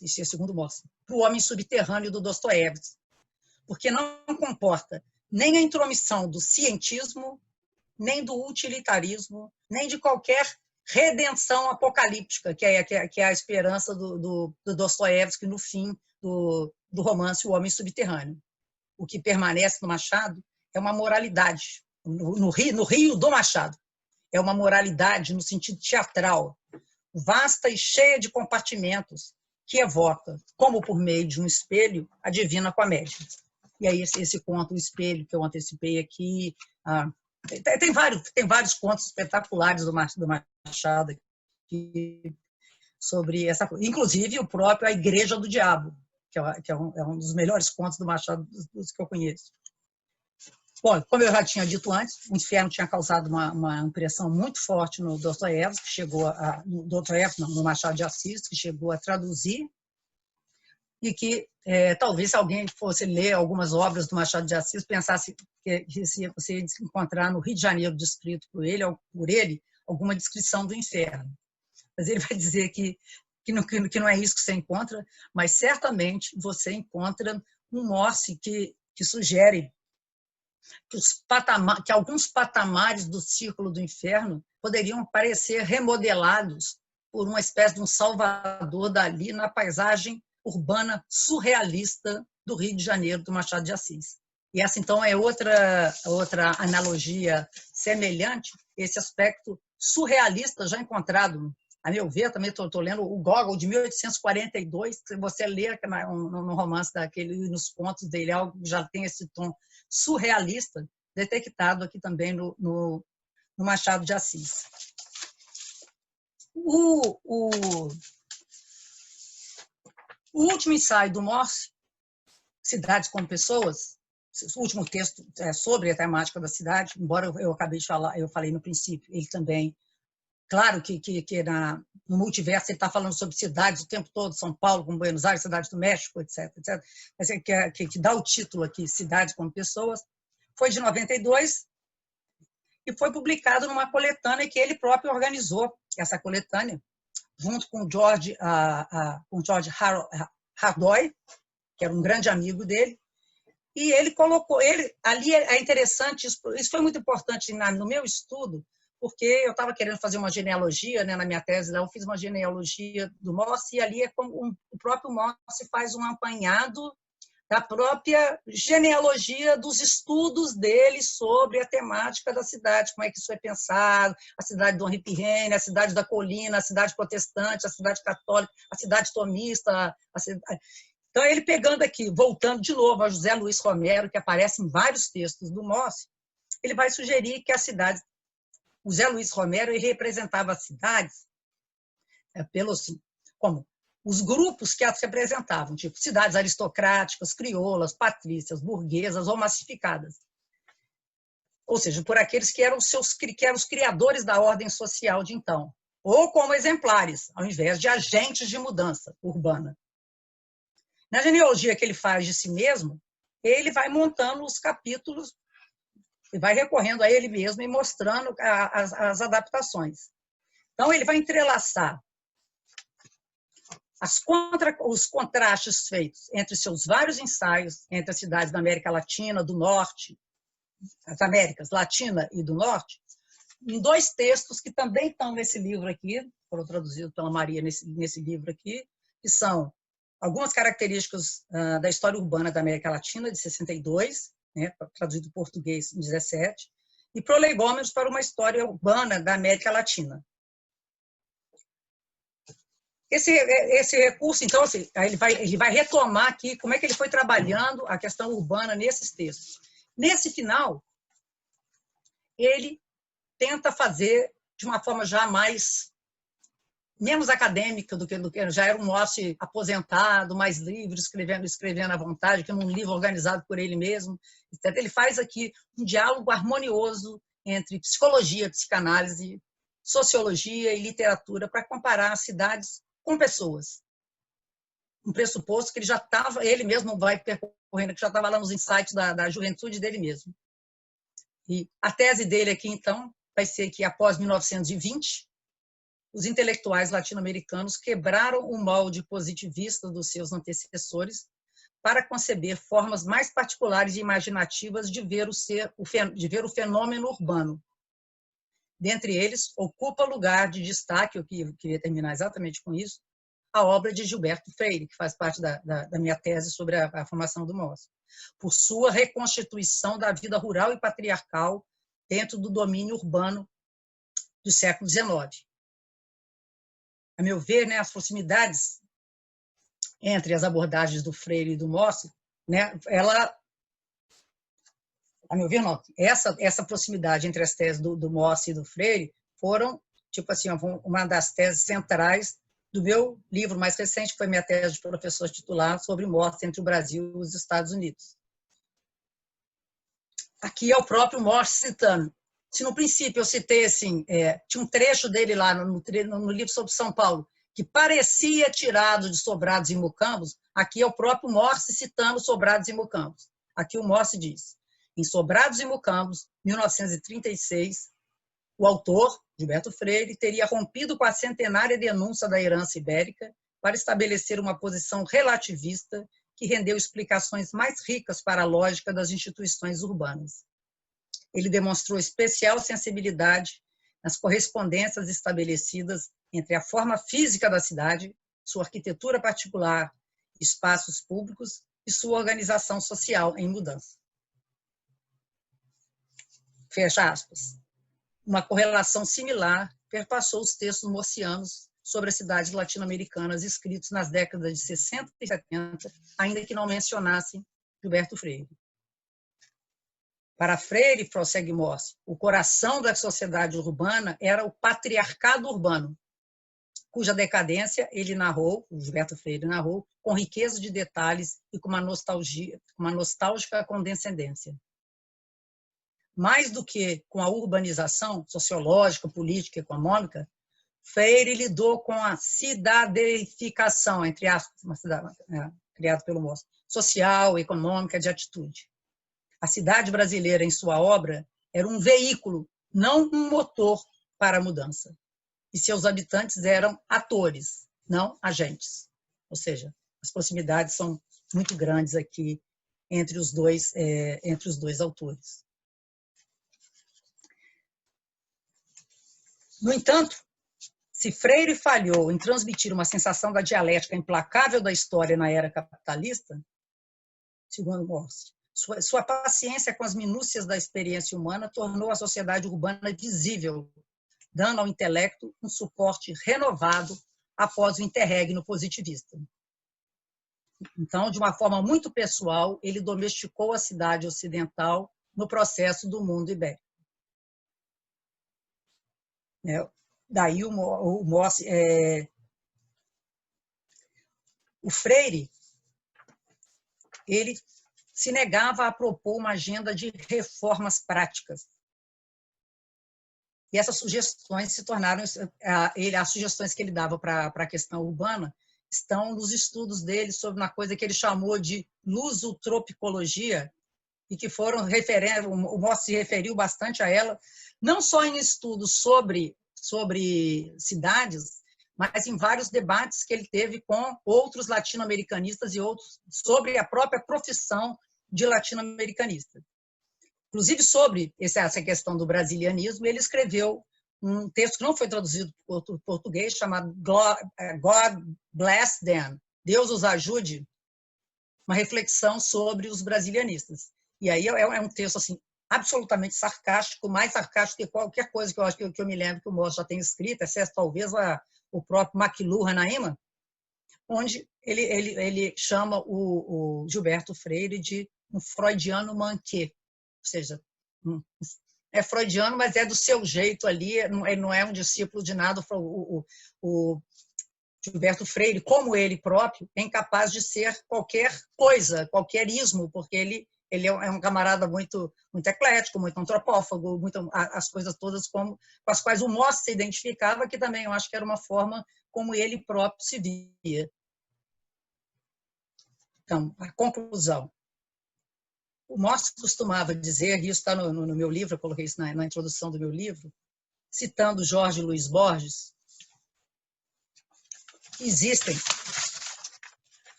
isso é segundo Morse, para o homem subterrâneo do Dostoiévski, porque não comporta nem a intromissão do cientismo, nem do utilitarismo, nem de qualquer redenção apocalíptica, que é a esperança do Dostoiévski no fim do romance O Homem Subterrâneo. O que permanece no Machado é uma moralidade, no Rio do Machado, é uma moralidade no sentido teatral, vasta e cheia de compartimentos, que evoca, como por meio de um espelho, a Divina Comédia. E aí esse conto, O Espelho, que eu antecipei aqui, tem vários contos espetaculares do Machado aqui, sobre essa coisa. Inclusive o próprio A Igreja do Diabo, que é um dos melhores contos do Machado dos que eu conheço. Bom, como eu já tinha dito antes, o Inferno tinha causado uma impressão muito forte no Dostoiévski, no Machado de Assis, que chegou a traduzir e que talvez se alguém fosse ler algumas obras do Machado de Assis, pensasse que você ia encontrar no Rio de Janeiro, descrito por ele, alguma descrição do inferno. Mas ele vai dizer que não é isso que você encontra, mas certamente você encontra um Morse que sugere que alguns patamares do círculo do inferno poderiam parecer remodelados por uma espécie de um Salvador Dalí na paisagem urbana surrealista do Rio de Janeiro, do Machado de Assis. E essa, então, é outra analogia semelhante, esse aspecto surrealista já encontrado, a meu ver, também estou lendo o Gogol, de 1842, que você lê no romance daquele, nos contos dele, algo que já tem esse tom surrealista, detectado aqui também no Machado de Assis. O último ensaio do Morse, Cidades como Pessoas, o último texto é sobre a temática da cidade, embora eu acabei de falar, eu falei no princípio, ele também, claro que no multiverso ele está falando sobre cidades o tempo todo, São Paulo, como Buenos Aires, Cidade do México, etc. Mas que dá o título aqui, Cidades como Pessoas, foi de 92 e foi publicado numa coletânea que ele próprio organizou, essa coletânea, junto com George Hardoy, que era um grande amigo dele, e ele colocou, ali é interessante, isso foi muito importante no meu estudo, porque eu estava querendo fazer uma genealogia, né, na minha tese, eu fiz uma genealogia do Morse, e ali é como o próprio Morse faz um apanhado da própria genealogia dos estudos dele sobre a temática da cidade, como é que isso é pensado, a cidade do Henri Pirene, a cidade da colina, a cidade protestante, a cidade católica, a cidade tomista. Então, ele pegando aqui, voltando de novo a José Luiz Romero, que aparece em vários textos do Morse, ele vai sugerir que a cidade, o José Luiz Romero, ele representava as cidades como os grupos que as representavam, tipo cidades aristocráticas, crioulas, patrícias, burguesas ou massificadas. Ou seja, por aqueles que eram os criadores da ordem social de então, ou como exemplares, ao invés de agentes de mudança urbana. Na genealogia que ele faz de si mesmo, ele vai montando os capítulos e vai recorrendo a ele mesmo e mostrando as adaptações. Então, ele vai entrelaçar os contrastes feitos entre seus vários ensaios entre as cidades da América Latina, do Norte, as Américas Latina e do Norte, em dois textos que também estão nesse livro aqui, foram traduzidos pela Maria nesse livro aqui, que são algumas características da história urbana da América Latina, de 62, né, traduzido em português em 17, e Prolegômenos para uma história urbana da América Latina. Esse recurso, então, assim, ele vai retomar aqui como é que ele foi trabalhando a questão urbana nesses textos. Nesse final, ele tenta fazer de uma forma já menos acadêmica do que já era um Morse aposentado, mais livre, escrevendo à vontade, que num livro organizado por ele mesmo. Etc. Ele faz aqui um diálogo harmonioso entre psicologia, psicanálise, sociologia e literatura para comparar as cidades com pessoas. Um pressuposto que ele já estava, ele mesmo vai percorrendo, que já estava lá nos insights da juventude dele mesmo. E a tese dele aqui, então, vai ser que após 1920, os intelectuais latino-americanos quebraram o molde positivista dos seus antecessores para conceber formas mais particulares e imaginativas de ver o fenômeno urbano. Dentre eles, ocupa lugar de destaque, eu queria terminar exatamente com isso, a obra de Gilberto Freire, que faz parte da minha tese sobre a formação do Morse, por sua reconstituição da vida rural e patriarcal dentro do domínio urbano do século XIX. A meu ver, né, as proximidades entre as abordagens do Freire e do Morse, né, a meu ver, não, essa proximidade entre as teses do Morse e do Freire foram, tipo assim, uma das teses centrais do meu livro mais recente, que foi minha tese de professor titular sobre o Morse entre o Brasil e os Estados Unidos. Aqui é o próprio Morse citando. Se no princípio eu citei assim, tinha um trecho dele lá no livro sobre São Paulo, que parecia tirado de Sobrados e Mucambos, aqui é o próprio Morse citando Sobrados e Mucambos. Aqui o Morse diz: em Sobrados e Mucambos, 1936, o autor, Gilberto Freire, teria rompido com a centenária denúncia da herança ibérica para estabelecer uma posição relativista que rendeu explicações mais ricas para a lógica das instituições urbanas. Ele demonstrou especial sensibilidade nas correspondências estabelecidas entre a forma física da cidade, sua arquitetura particular, espaços públicos e sua organização social em mudança. Fecha aspas. Uma correlação similar perpassou os textos morsianos sobre as cidades latino-americanas escritos nas décadas de 60 e 70, ainda que não mencionassem Gilberto Freire. Para Freire, prossegue Morse, o coração da sociedade urbana era o patriarcado urbano, cuja decadência ele narrou, o Gilberto Freire narrou, com riqueza de detalhes e com uma nostálgica condescendência. Mais do que com a urbanização sociológica, política e econômica, Freire lidou com a cidadeificação, entre aspas, uma cidade criada pelo Morse, social, econômica, de atitude. A cidade brasileira, em sua obra, era um veículo, não um motor para a mudança. E seus habitantes eram atores, não agentes. Ou seja, as proximidades são muito grandes aqui entre os dois autores. No entanto, se Freire falhou em transmitir uma sensação da dialética implacável da história na era capitalista, segundo Morse, sua paciência com as minúcias da experiência humana tornou a sociedade urbana visível, dando ao intelecto um suporte renovado após o interregno positivista. Então, de uma forma muito pessoal, ele domesticou a cidade ocidental no processo do mundo ibérico. Daí o Morse, o Freire, ele se negava a propor uma agenda de reformas práticas. E essas sugestões se tornaram, as sugestões que ele dava para a questão urbana estão nos estudos dele sobre uma coisa que ele chamou de lusotropicologia, e que foram o Morse se referiu bastante a ela, não só em estudos sobre cidades, mas em vários debates que ele teve com outros latino-americanistas e outros sobre a própria profissão de latino-americanista. Inclusive, sobre essa questão do brasilianismo, ele escreveu um texto que não foi traduzido para o português, chamado God Bless Them, Deus os ajude, uma reflexão sobre os brasilianistas. E aí é um texto assim, absolutamente sarcástico, mais sarcástico que qualquer coisa que eu acho que eu me lembro que o Morse já tenha escrito, exceto talvez o próprio McLuhan Naima, onde ele chama o Gilberto Freire de um freudiano manqué, ou seja, é freudiano, mas é do seu jeito ali, ele não é um discípulo de nada. O Gilberto Freire, como ele próprio, é incapaz de ser qualquer coisa, qualquer ismo, porque ele é um camarada muito eclético, muito antropófago, as coisas todas com as quais o Morse se identificava, que também eu acho que era uma forma como ele próprio se via. Então, a conclusão. O Morse costumava dizer, e isso está no meu livro, eu coloquei isso na introdução do meu livro, citando Jorge Luiz Borges, que existem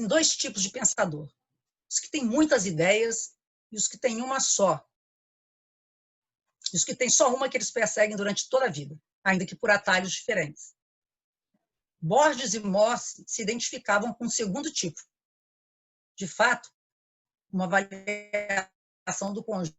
dois tipos de pensador. Os que têm muitas ideias e os que têm uma só. E os que têm só uma que eles perseguem durante toda a vida, ainda que por atalhos diferentes. Borges e Morse se identificavam com o segundo tipo. De fato, uma avaliação do conjunto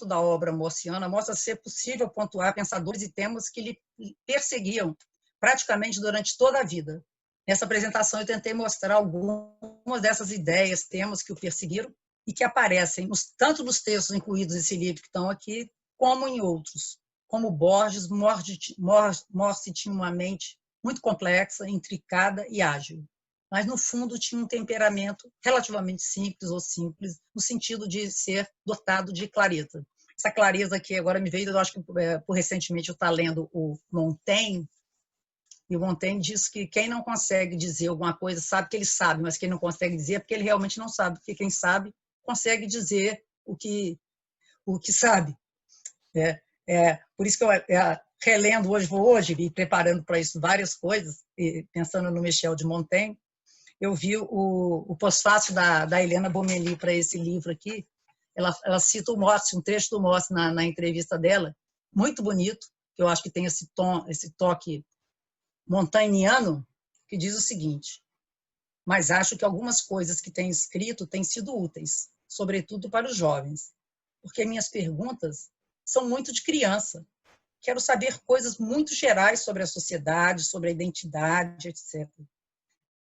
da obra morsiana mostra ser possível pontuar pensadores e temas que lhe perseguiam praticamente durante toda a vida. Nessa apresentação eu tentei mostrar algumas dessas ideias, temas que o perseguiram e que aparecem tanto nos textos incluídos nesse livro que estão aqui, como em outros. Como Borges, Morse tinha uma mente muito complexa, intricada e ágil, mas no fundo tinha um temperamento relativamente simples, no sentido de ser dotado de clareza. essa clareza que agora me veio, eu acho que por recentemente eu estou lendo o Montaigne, e o Montaigne diz que quem não consegue dizer alguma coisa sabe que ele sabe, mas quem não consegue dizer é porque ele realmente não sabe, porque quem sabe consegue dizer o que sabe. Por isso que eu relendo hoje e preparando para isso várias coisas, e pensando no Michel de Montaigne, eu vi o pós-fácil da Helena Bomeli para esse livro aqui. Ela cita o Mossi, um trecho do Mossi na entrevista dela, muito bonito, que eu acho que tem esse toque montaigniano, que diz o seguinte: mas acho que algumas coisas que tem escrito têm sido úteis, sobretudo para os jovens, porque minhas perguntas são muito de criança. Quero saber coisas muito gerais sobre a sociedade, sobre a identidade, etc.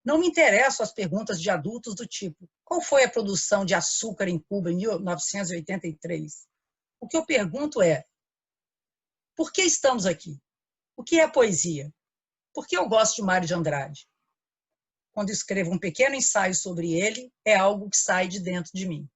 Não me interessam as perguntas de adultos do tipo: qual foi a produção de açúcar em Cuba em 1983? O que eu pergunto é: por que estamos aqui? O que é poesia? Por que eu gosto de Mário de Andrade? Quando escrevo um pequeno ensaio sobre ele, é algo que sai de dentro de mim.